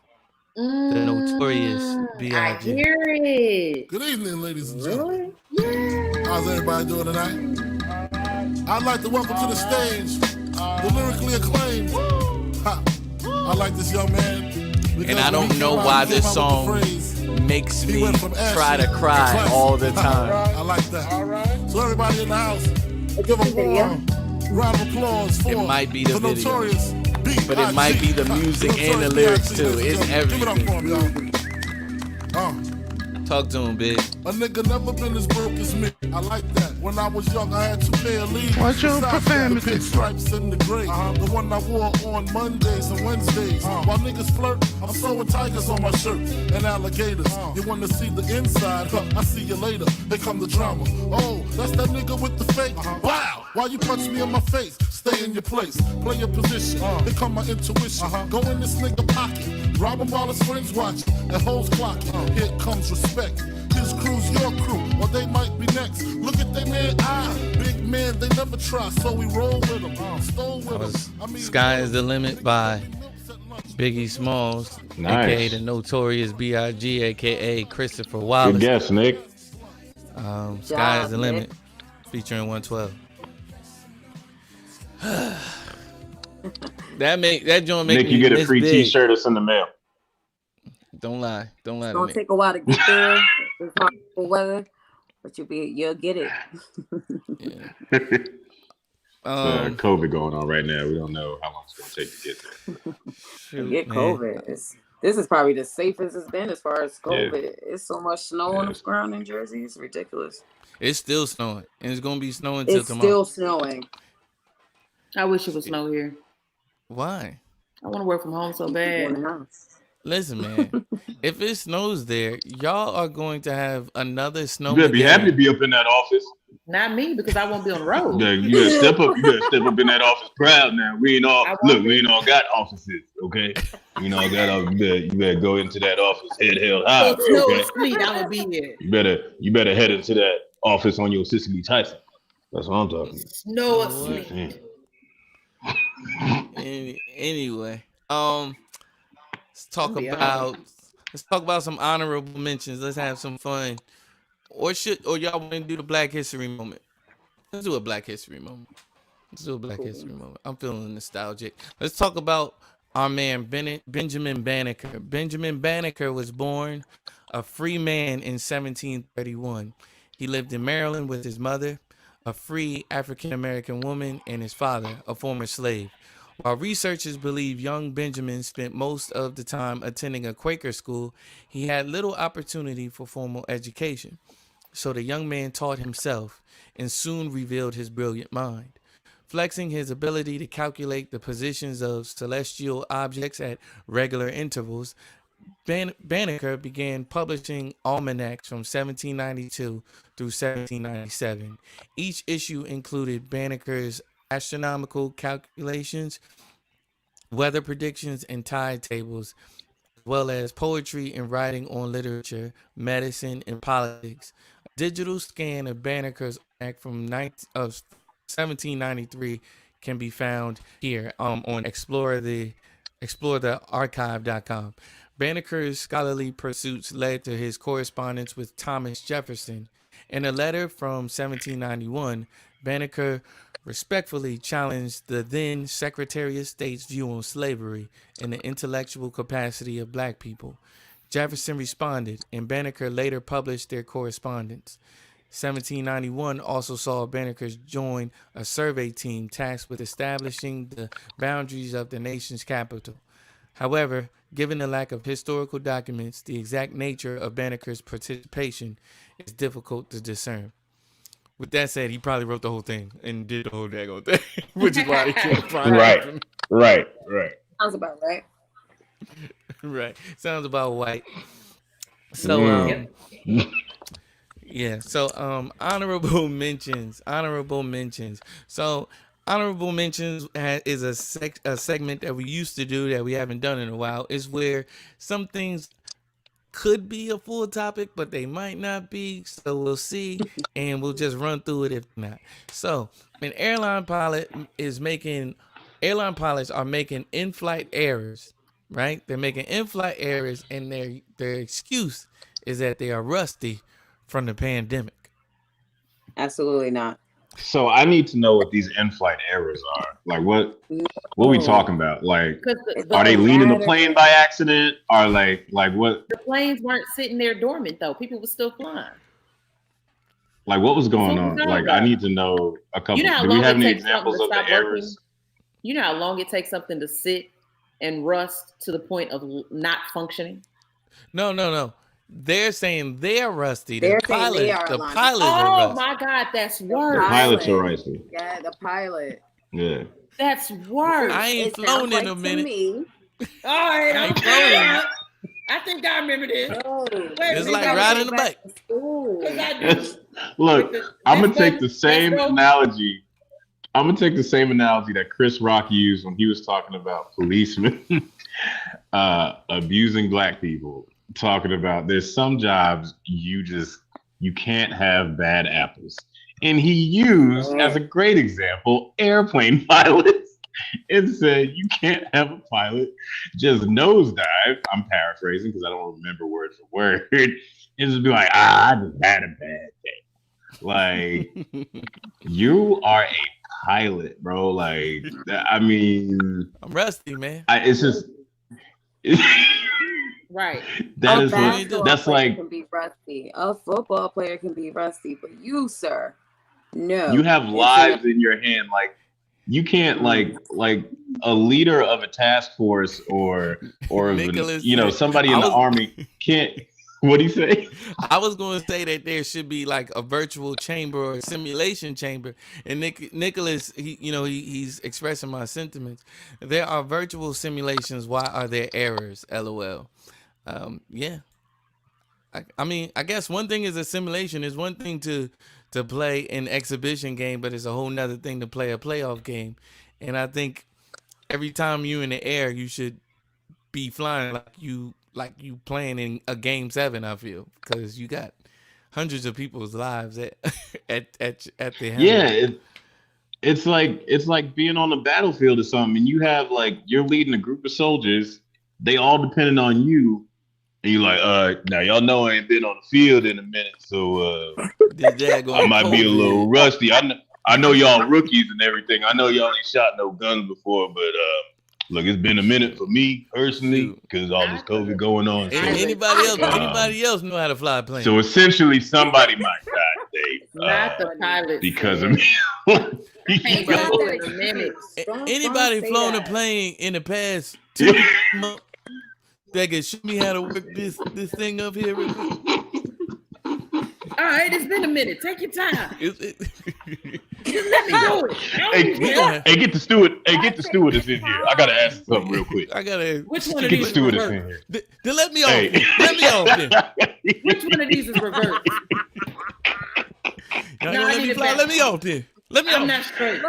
the Notorious I B.I.G. hear it. Good evening, ladies and gentlemen. Really? Yeah. How's everybody doing tonight? I'd like to welcome to the stage the lyrically acclaimed. Ha. I like this young man. And I don't know why this song makes me try to cry all the time. I like that. All right. So everybody in the house, give a warm round of applause for It might be the video, Notorious B.I.G. but it might be the music and the lyrics too. It's Give it up for everything. him, y'all. Talk to him, bitch. A nigga never been as broke as me. I like that. When I was young, I had 2 pair of leaves. Watch your profanity. The pinstripes and the gray. The one I wore on Mondays and Wednesdays. While niggas flirt, I'm sewing tigers on my shirt and alligators. You wanna see the inside? Huh, I see you later. Here come the drama. Oh, that's that nigga with the fake. Wow! Why you punch me in my face? Stay in your place. Play your position. Here come my intuition. Go in this nigga pocket. Rob him while his friends watching. And hoes clocking. Here comes respect. His crew's your crew, or they might be next. Look at they man big man, they never try, so we roll with them. Stole with them. Sky is the Limit by Biggie Smalls, Nice. aka the Notorious B.I.G., aka Christopher Wallace. Good guess, Nick. Sky is the Nick. Limit, featuring 112. that joint make Nick, me you get a miss free Big. T-shirt or send the mail. Don't lie It's to gonna me. take a while to get there. It's hard for weather, but you'll get it. COVID going on right now. We don't know how long it's going to take to get there. Shoot, Get man. COVID. This is probably the safest it's been as far as COVID. It's so much snow on the ground in Jersey. It's ridiculous. It's still snowing, and it's gonna be snowing till It's tomorrow. still snowing. I wish it was snow here. Why? I want to work from home so In bad. the house. Listen, man. If it snows there, y'all are going to have another snow. You better be happy to be up in that office. Not me, because I won't be on the road. You better step up. You better step up in that office proud now. We ain't all I won't look. be. We ain't all got offices, okay? We ain't all got offices. You better go into that office head held high, So snow okay? or sleet, I will be here. You better head into that office on your Cicely Tyson. That's what I'm talking about. Snow or What? sleet. Anyway, let's talk Be about some honorable mentions. Let's have some fun. Or y'all want to do the Black History moment? Let's do a Black History moment. I'm feeling nostalgic. Let's talk about our man Benjamin Banneker. Benjamin Banneker was born a free man in 1731. He lived in Maryland with his mother, a free African-American woman, and his father, a former slave. While researchers believe young Benjamin spent most of the time attending a Quaker school, he had little opportunity for formal education. So the young man taught himself and soon revealed his brilliant mind. Flexing his ability to calculate the positions of celestial objects at regular intervals, Banneker began publishing almanacs from 1792 through 1797. Each issue included Banneker's astronomical calculations, weather predictions, and tide tables, as well as poetry and writing on literature, medicine, and politics. A digital scan of Banneker's act from 1793 can be found here on explore.archive.com. Banneker's scholarly pursuits led to his correspondence with Thomas Jefferson. In a letter from 1791, Banneker respectfully challenged the then Secretary of State's view on slavery and the intellectual capacity of black people. Jefferson responded, and Banneker later published their correspondence. 1791 also saw Banneker join a survey team tasked with establishing the boundaries of the nation's capital. However, given the lack of historical documents, the exact nature of Banneker's participation is difficult to discern. With that said, he probably wrote the whole thing and did the whole daggone thing, which is why he can't find it. Right. Sounds about right. Right. Sounds about white. So, honorable mentions. So, honorable mentions is a segment that we used to do that we haven't done in a while. Is where some things could be a full topic, but they might not be. So we'll see, and we'll just run through it if not. So, an airline pilots are making in-flight errors, right? They're making in-flight errors, and their excuse is that they are rusty from the pandemic. Absolutely not. So I need to know what these in-flight errors are. Like what are we talking about? Like, are they leaning the plane by accident? Or like what? The planes weren't sitting there dormant though. People were still flying. Like what was going on? Like I need to know a couple. Do we have any examples of the errors? You know how long it takes something to sit and rust to the point of not functioning? No. They're saying they're rusty. The pilots are rusty. Oh my God, that's worse. The pilots are rusty. Yeah, the pilot. Yeah. That's worse. I ain't flown in a minute. All right, I ain't flown. I think I remember this. Oh, it's like riding a bike. Look, I'm gonna take the same analogy. I'm gonna take the same analogy that Chris Rock used when he was talking about policemen abusing black people. Talking about there's some jobs you can't have bad apples, and he used as a great example airplane pilots and said you can't have a pilot just nosedive. I'm paraphrasing because I don't remember word for word. And just be like, I just had a bad day. Like you are a pilot, bro. Like I mean, I'm rusty, man. It's just. Right. That's like can be rusty. A football player can be rusty, but you, sir, no. You have lives in your hand. Like you can't like a leader of a task force or somebody in the army can't. What do you say? I was going to say that there should be like a virtual chamber or a simulation chamber. And Nicholas, he's expressing my sentiments. There are virtual simulations. Why are there errors? LOL. Yeah. I mean, I guess one thing is a simulation. Is one thing to play an exhibition game, but it's a whole nother thing to play a playoff game. And I think every time you're in the air, you should be flying like you playing in a game 7. I feel because you got hundreds of people's lives at the helm. Yeah, it's like being on the battlefield or something, and you have you're leading a group of soldiers. They all depending on you. And you're like, now y'all know I ain't been on the field in a minute, so I might be a little rusty. I know y'all rookies and everything. I know y'all ain't shot no guns before, but look, it's been a minute for me personally because all this COVID going on. So, anybody else know how to fly a plane? So essentially, somebody might die today. Not the pilot. Because of me. Anybody flown a plane in the past 2 months that can show me how to work this thing up here? All right, it's been a minute. Take your time. Just let me do it. Hey, get the steward. Hey, get the stewardess in here. I gotta ask you something real quick. Which one of get these the stewardess in here. Then let me off. Let me off. Then. Which one of these is reversed? Let me fly. Let me off. Then. Let me off. I'm not straight.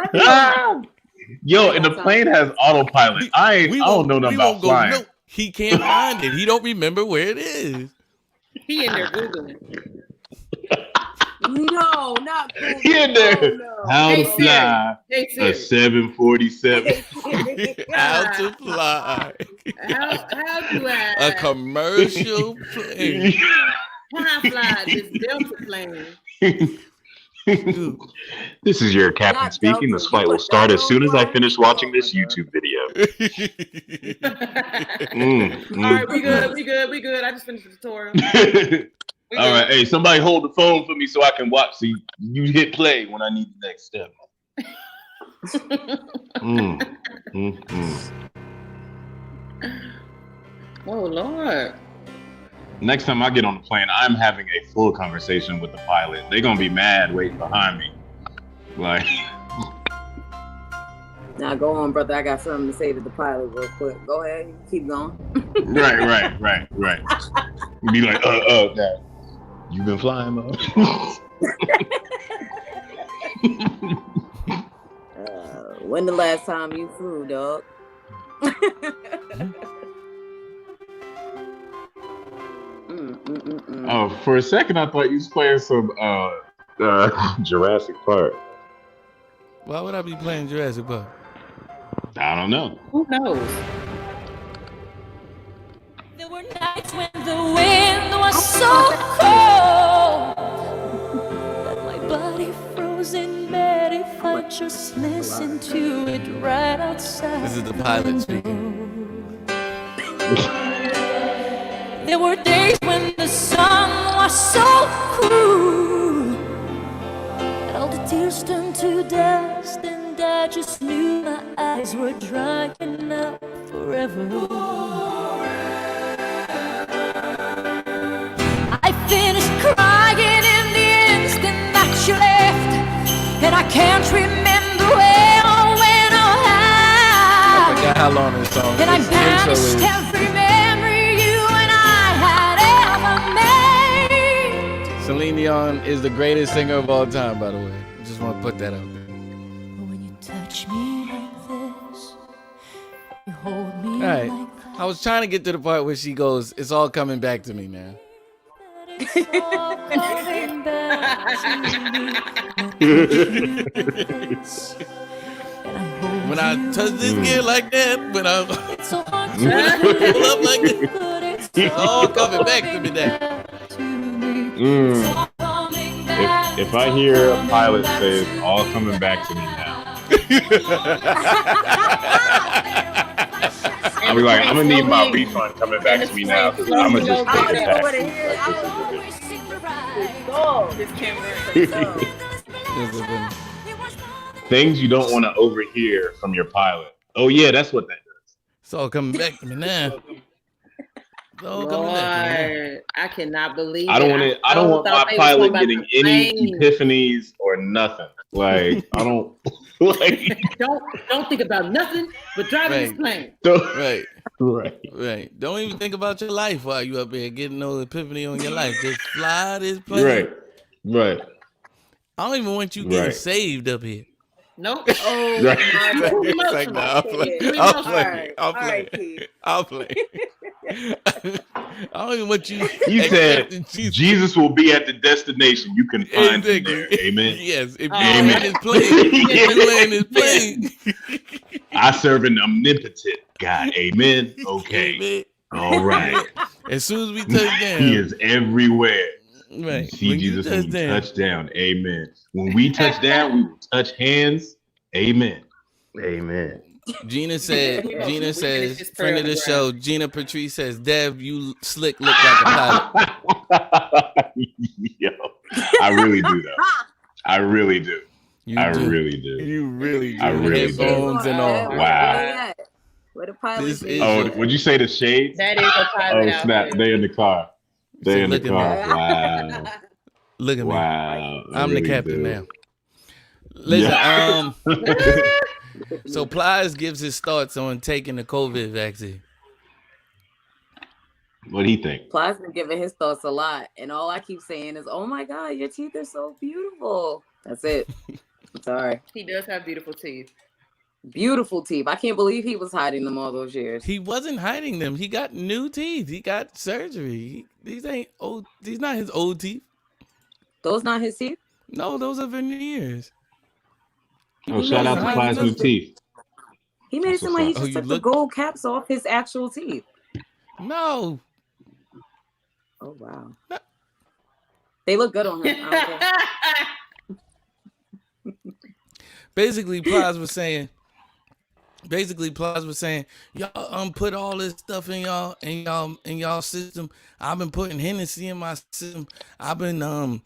Yo, and the plane has autopilot. I don't know nothing about flying. No, he can't find it. He don't remember where it is. He in there Googling. No, not Google. He in there. No. How to fly a 747. How to fly. How do I? A commercial plane. How I fly this Delta plane. This is your captain speaking. This flight will start as soon as I finish watching this YouTube video. All right, we good. I just finished the tutorial. All right, hey, somebody hold the phone for me so I can watch. See, you hit play when I need the next step. Oh Lord. Next time I get on the plane, I'm having a full conversation with the pilot. They're gonna be mad waiting behind me. Like, now go on, brother. I got something to say to the pilot real quick. Go ahead, keep going. right. Be like, Dad, you been flying, Mo? When the last time you flew, dog? Oh, for a second I thought you was playing some Jurassic Park. Why would I be playing Jurassic Park? I don't know. Who knows? There were nights when the wind was so cold that my body froze in bed if I just listened to it right outside. This is the pilot speaking. There were days when the sun was so cruel that all the tears turned to dust, and I just knew my eyes were drying up forever. I finished crying in the instant that you left, and I can't remember where or when or how. I forgot how long this song is. And I This intro banished is. every memory you and I had ever made. Celine Dion is the greatest singer of all time, by the way. Just want to put that out there. When you touch me like this, you hold me All right. like I was trying to get to the part where she goes, "It's all coming back to me now." that, it's all coming back to me. And I hold When I you touch this gear like that, when I it's so hard to pull up like this, but it's it's all coming back to me now. to me. Mm. It's all coming back. If I hear a pilot say it's all coming back to me now, I'll be like, I'm gonna need my refund coming back to me now because I'm gonna just take a taxi. Things you don't want to overhear from your pilot. Oh yeah, that's what that does. It's all coming back to me now. It's all coming back to me now. Lord, I cannot believe I don't it. want it. I don't want thought my they was pilot talking getting about any the plane. epiphanies or nothing. Like I don't like. Don't think about nothing but driving this plane. Right. Right. Right. Don't even think about your life while you up here getting no epiphany on your life. Just fly this plane. Right. Right. I don't even want you getting Right. saved up here. Nope. Oh, Right. It's like, nah, I'll play. I'll play. I'll play. I'll play. I don't even want you. You said accepting Jesus. Jesus will be at the destination. You can find him there. Amen. Yes. If you Amen. land this plane, if you land this plane. I serve an omnipotent God. Amen. Okay. Amen. All right. As soon as we touch down, He is everywhere. right. You see When you Jesus when touch we down, touch down. Amen. When we touch down, we will touch hands. Amen. Amen. Gina said, Gina finish says, this friend of the paragraph. show, Gina Patrice says, Dev, you slick look like a pilot. Yo, I really do though. I really do. You I do. really do. You really do. I really do. Headphones and all. Wow. Where the pilot This is. is- Oh, would you say the shades? That is a pilot Oh snap! outfit. They in the car. They in the Look at car. me. Wow. Look at me. Wow. I I'm the really captain do. now. Listen, Yeah. so Plies gives his thoughts on taking the COVID vaccine. What do you think? Plies been giving his thoughts a lot, and all I keep saying is, "Oh my God, your teeth are so beautiful." That's it. I'm sorry. He does have beautiful teeth. Beautiful teeth. I can't believe he was hiding them all those years. He wasn't hiding them. He got new teeth. He got surgery. These ain't old. These not his old teeth. Those not his teeth. No, those are veneers. Oh, shout out to Plies New Teeth. He made it That's seem like he what's up. just Oh, took you the look- gold caps off his actual teeth. No. Oh wow. No. They look good on him. I don't care. Basically, Plies was saying, y'all put all this stuff in y'all system. I've been putting Hennessy in my system. I've been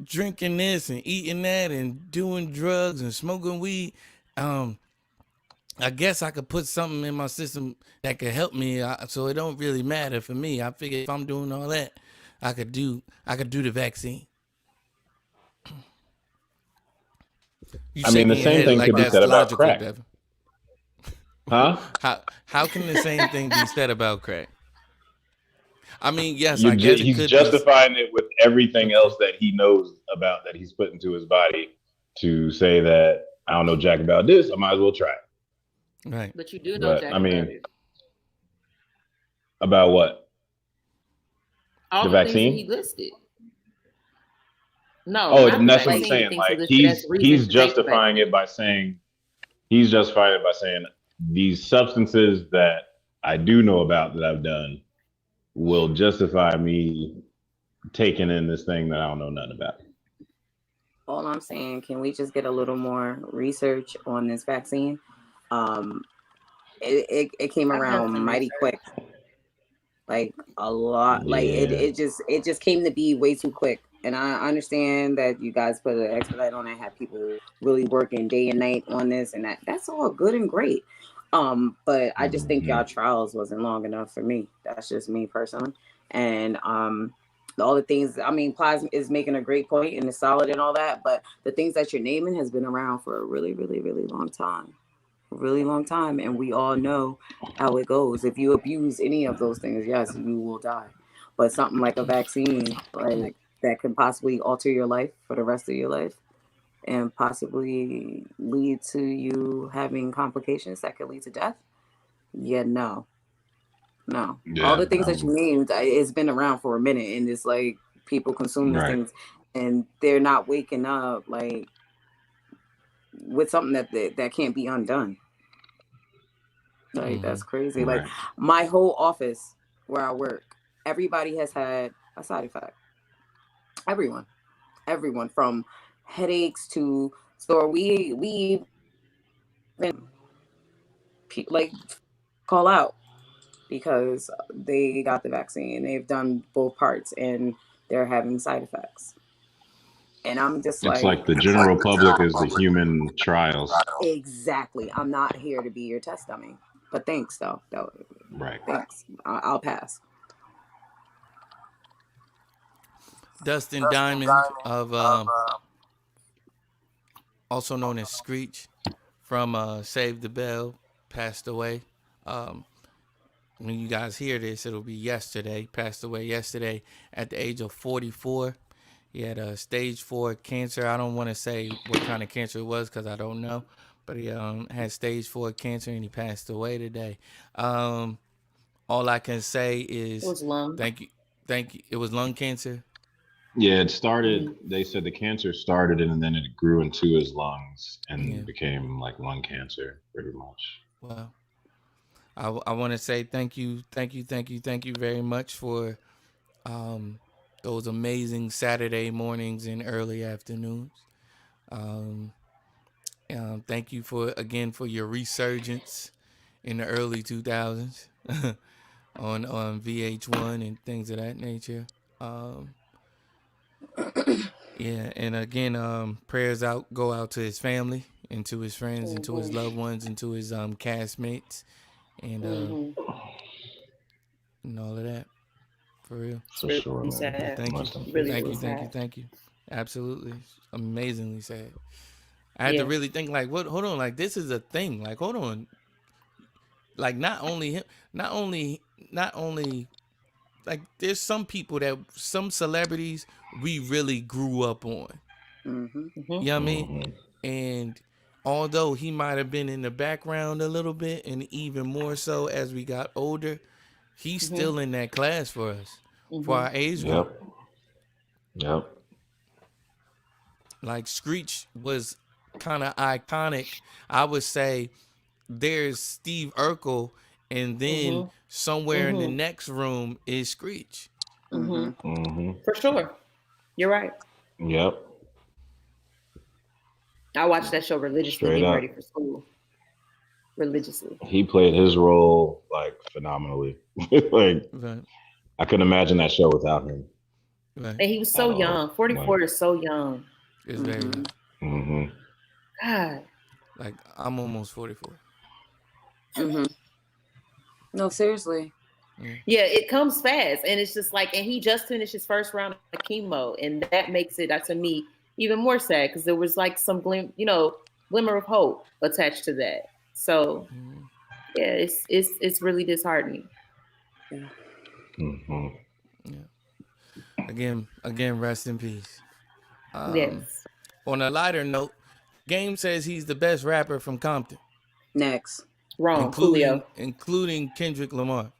drinking this and eating that and doing drugs and smoking weed. I guess I could put something in my system that could help me, so it don't really matter for me. I figure if I'm doing all that, I could do the vaccine. You I mean, the shaking your same head thing like could be that's said about logical, crack. Devin. Huh? How can the same thing be said about crack? I mean, yes, I guess it He's could justifying it with everything else that he knows about that he's put into his body to say that I don't know jack about this. I might as well try it. Right. But you do know But Jack I about mean, it. about what? All The the things that vaccine? he listed. No, Oh, not and the that's what I'm vaccine. The saying. things he Like listed as reason he's to take the justifying vaccine. it by saying these substances that I do know about that I've done will justify me taking in this thing that I don't know nothing about. All I'm saying, can we just get a little more research on this vaccine? It came I've done around some mighty research. quick, like a lot. Like Yeah. it just came to be way too quick. And I understand that you guys put an expedite on it, have people really working day and night on this, and that's all good and great. But I just think y'all trials wasn't long enough for me. That's just me personally. And all the things, I mean, Plasma is making a great point and it's solid and all that, but the things that you're naming has been around for a really, really, really long time. Really long time, and we all know how it goes. If you abuse any of those things, yes, you will die. But something like a vaccine, like that can possibly alter your life for the rest of your life and possibly lead to you having complications that could lead to death. Yeah, no. All the things that you named, it's been around for a minute, and it's like people consume these things and they're not waking up like with something that can't be undone. Like that's crazy. Like my whole office where I work, everybody has had a side effect. Everyone from headaches to we even like call out because they got the vaccine. They've done both parts and they're having side effects. And I'm just It's like the general public is the human trials. Exactly. I'm not here to be your test dummy. But thanks, though. Right. Thanks. I'll pass. Dustin Diamond of also known as Screech from Save the Bell passed away. When you guys hear this, it'll be yesterday. Passed away yesterday at the age of 44. He had stage 4 cancer. I don't want to say what kind of cancer it was because I don't know. But he had stage 4 cancer and he passed away today. All I can say is It was lung. thank you. It was lung cancer. Yeah, it started. They said the cancer started and then it grew into his lungs and became like lung cancer, pretty much. Well, I want to say thank you very much for those amazing Saturday mornings and early afternoons. Thank you for your resurgence in the early 2000s on VH1 and things of that nature. And again, prayers go out to his family and to his friends and to his loved ones and to his castmates and all of that. For real. For sure, man. Sad. Thank you. Really Thank you. Absolutely. Amazingly sad. I had to really think like, what? Hold on, like this is a thing. Like, hold on. Like not only him, not only like there's some people some celebrities we really grew up on. Mm-hmm. You know what I mean? And although he might have been in the background a little bit, and even more so as we got older, he's still in that class for us, for our age group. Yep. Like Screech was kind of iconic. I would say there's Steve Urkel, and then somewhere in the next room is Screech. For sure. You're right. Yep. I watched that show religiously getting ready for school. Religiously. He played his role like phenomenally. Like I couldn't imagine that show without him. Right. And he was so young. 44 is so young. It's very young. God. Like I'm almost 44. No, seriously. Yeah, it comes fast, and it's just like, and he just finished his first round of chemo, and that makes it, to me, even more sad because there was like some glimmer of hope attached to that. So, yeah, it's really disheartening. Again, rest in peace. Yes. On a lighter note, Game says he's the best rapper from Compton, Next. Wrong. Coolio. including Kendrick Lamar.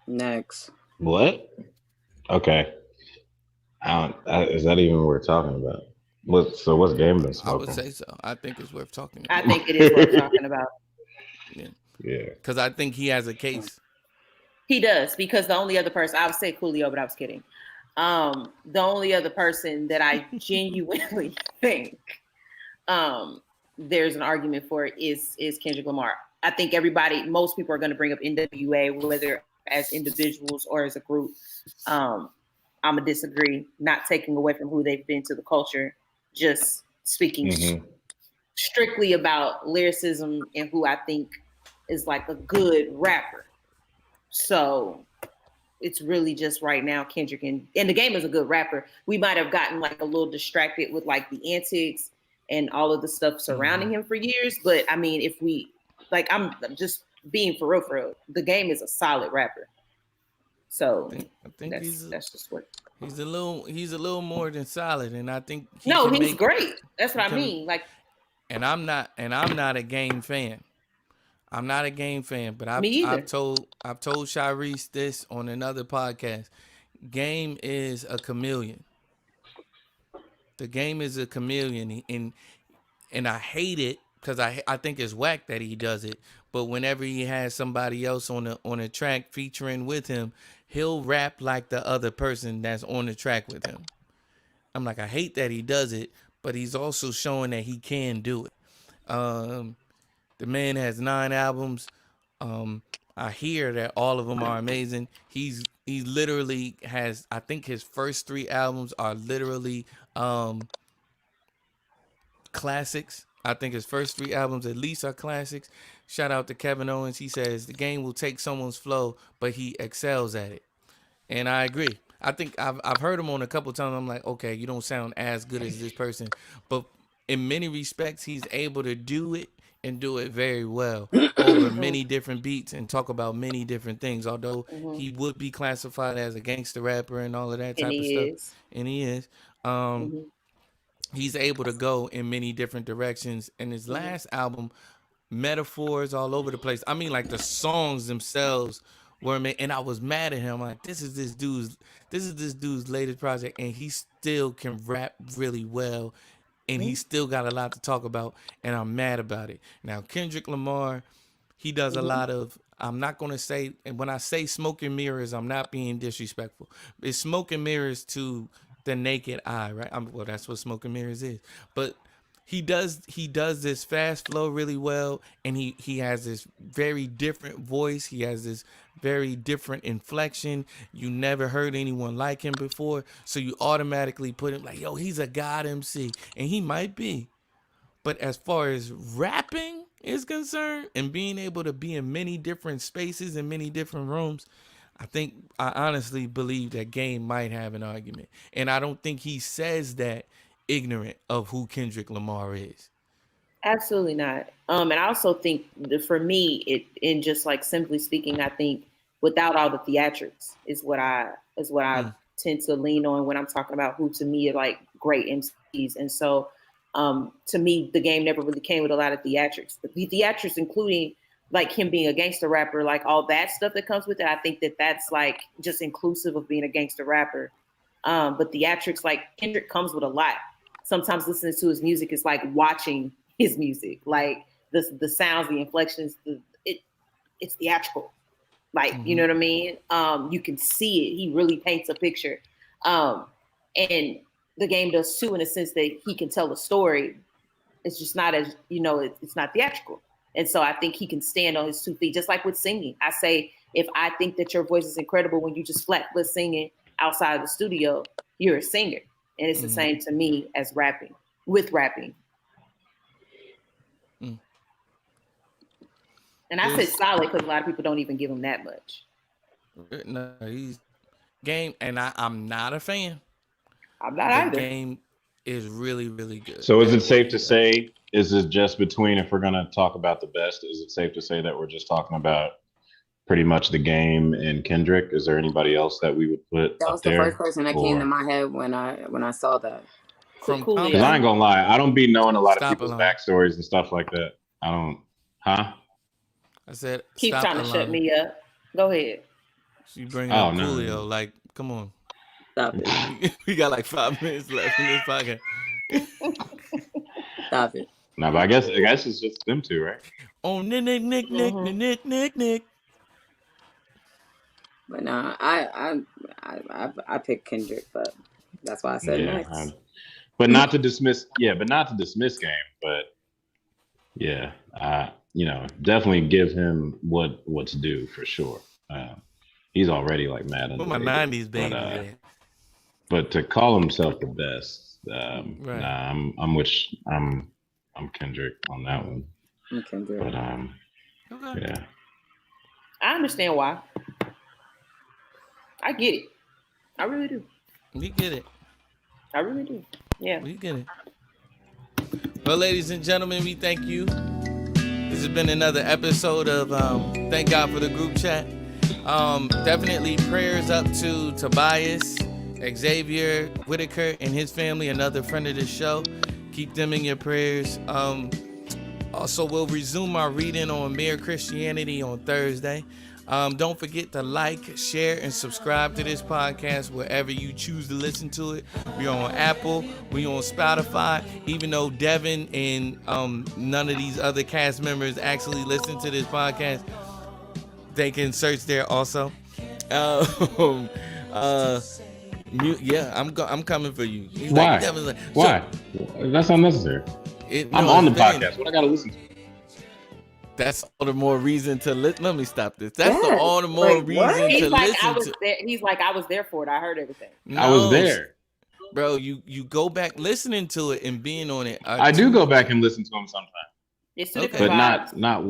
Next. What? Okay. Is that even what we're talking about? What's Game been I smoking? would say so. I think it's worth talking I about. think it is worth talking about. Yeah. Because I think he has a case. He does, because the only other person, I would say Coolio, but I was kidding. The only other person that I genuinely think there's an argument for is Kendrick Lamar. I think most people are going to bring up NWA, whether as individuals or as a group. I'm going to disagree, not taking away from who they've been to the culture, just speaking strictly about lyricism and who I think is like a good rapper. So it's really just right now Kendrick and the Game is a good rapper. We might have gotten like a little distracted with like the antics and all of the stuff surrounding him for years. But I mean, if we I'm just being for real, the Game is a solid rapper. So I think that's just what he's a little more than solid, and I think he's great. That's what I mean. Like, and I'm not a Game fan. I'm not a Game fan, but I've told Sharice this on another podcast. Game is a chameleon. The Game is a chameleon, and I hate it because I think it's whack that he does it. But whenever he has somebody else on a track featuring with him, he'll rap like the other person that's on the track with him. I'm like, I hate that he does it, but he's also showing that he can do it. The man has 9 albums. I hear that all of them are amazing. He literally has, I think his first 3 albums are literally classics. I think his first 3 albums at least are classics. Shout out to Kevin Owens. He says the Game will take someone's flow, but he excels at it. And I agree. I think I've heard him on a couple times. I'm like, okay, you don't sound as good as this person. But in many respects, he's able to do it and do it very well over many different beats and talk about many different things. Although he would be classified as a gangster rapper and all of that type of stuff. And he is. He's able to go in many different directions. And his last album, metaphors all over the place. I mean, like the songs themselves were made, and I was mad at him. Like, this is this dude's latest project, and he still can rap really well, and he still got a lot to talk about, and I'm mad about it. Now, Kendrick Lamar, he does a lot of, I'm not going to say, and when I say smoke and mirrors, I'm not being disrespectful. It's smoke and mirrors to the naked eye, right? Well, that's what smoke and mirrors is. But he does this fast flow really well, and he has this very different voice. He has this very different inflection. You never heard anyone like him before, so you automatically put him like, yo, he's a god MC, and he might be. But as far as rapping is concerned and being able to be in many different spaces and many different rooms, I honestly believe that Game might have an argument. And I don't think he says that ignorant of who Kendrick Lamar is. Absolutely not. And I also think that for me, in just like simply speaking, I think without all the theatrics is what I tend to lean on when I'm talking about who to me are like great MCs. And so to me, the Game never really came with a lot of theatrics. The theatrics, including like him being a gangster rapper, like all that stuff that comes with it. I think that that's like just inclusive of being a gangster rapper. But theatrics, like Kendrick comes with a lot. Sometimes listening to his music is like watching his music, like the sounds, the inflections, it's theatrical. Like, you know what I mean? You can see it. He really paints a picture. And the Game does too, in a sense that he can tell a story. It's just not as, it's not theatrical. And so I think he can stand on his 2 feet, just like with singing. I say, if I think that your voice is incredible when you just flat foot singing outside of the studio, you're a singer. And it's the same to me as rapping, with rapping. And I said solid because a lot of people don't even give him that much. No, he's Game, and I'm not a fan. I'm not either. Game is really, really good. So is it safe to say, is it just between, if we're going to talk about the best, is it safe to say that we're just talking about pretty much the Game and Kendrick? Is there anybody else that we would put That up was the there? first person that came to my head when I saw that. From Coolio. Because I ain't gonna lie, I don't be knowing a lot of Stop people's alone. backstories and stuff like that. I don't. Huh? I said, Keep stop trying to shut alone. me up. Go ahead. She bringing Oh, up no. Coolio. Like, come on. Stop it. We got like 5 minutes left in this podcast. Stop it. No, but I guess it's just them two, right? Oh, Nick. But nah, I picked Kendrick, but that's why I said next. But not to dismiss game. But yeah, definitely give him what's due for sure. He's already like mad. Put my 90s baby. But to call himself the best, Right. nah, I'm Kendrick on that one. I'm Kendrick. But Okay. yeah. I understand why. I get it. I really do. We get it. I really do. Yeah. We get it. Well, ladies and gentlemen, we thank you. This has been another episode of Thank God for the Group Chat. Definitely prayers up to Tobias, Xavier Whitaker, and his family, another friend of the show. Keep them in your prayers. Also, we'll resume our reading on Mere Christianity on Thursday. Don't forget to like, share, and subscribe to this podcast wherever you choose to listen to it. We're on Apple, we're on Spotify. Even though Devin and none of these other cast members actually listen to this podcast, they can search there also. I'm coming for you. He's Why? Like, Devin's like, Why? That's unnecessary. I'm on the podcast. What I gotta listen to? That's all the more reason to listen. Let me stop this. That's Yeah, all the more like, reason what? to He's like, listen I was to. there. He's like, I was there for it. I heard everything. I was No, there. bro. You go back listening to it and being on it. I do go back and listen to them sometimes, It's two Okay. different but vibes. not.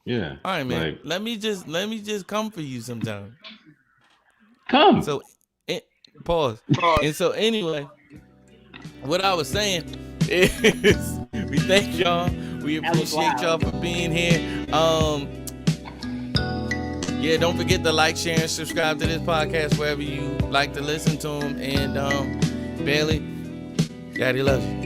Yeah. All right, man. Like, let me just come for you sometime. come. So, pause. And so anyway, what I was saying is, we thank y'all. We That was appreciate y'all loud. for being here. Yeah, don't forget to like, share, and subscribe to this podcast wherever you like to listen to them. And Bailey, Daddy loves you.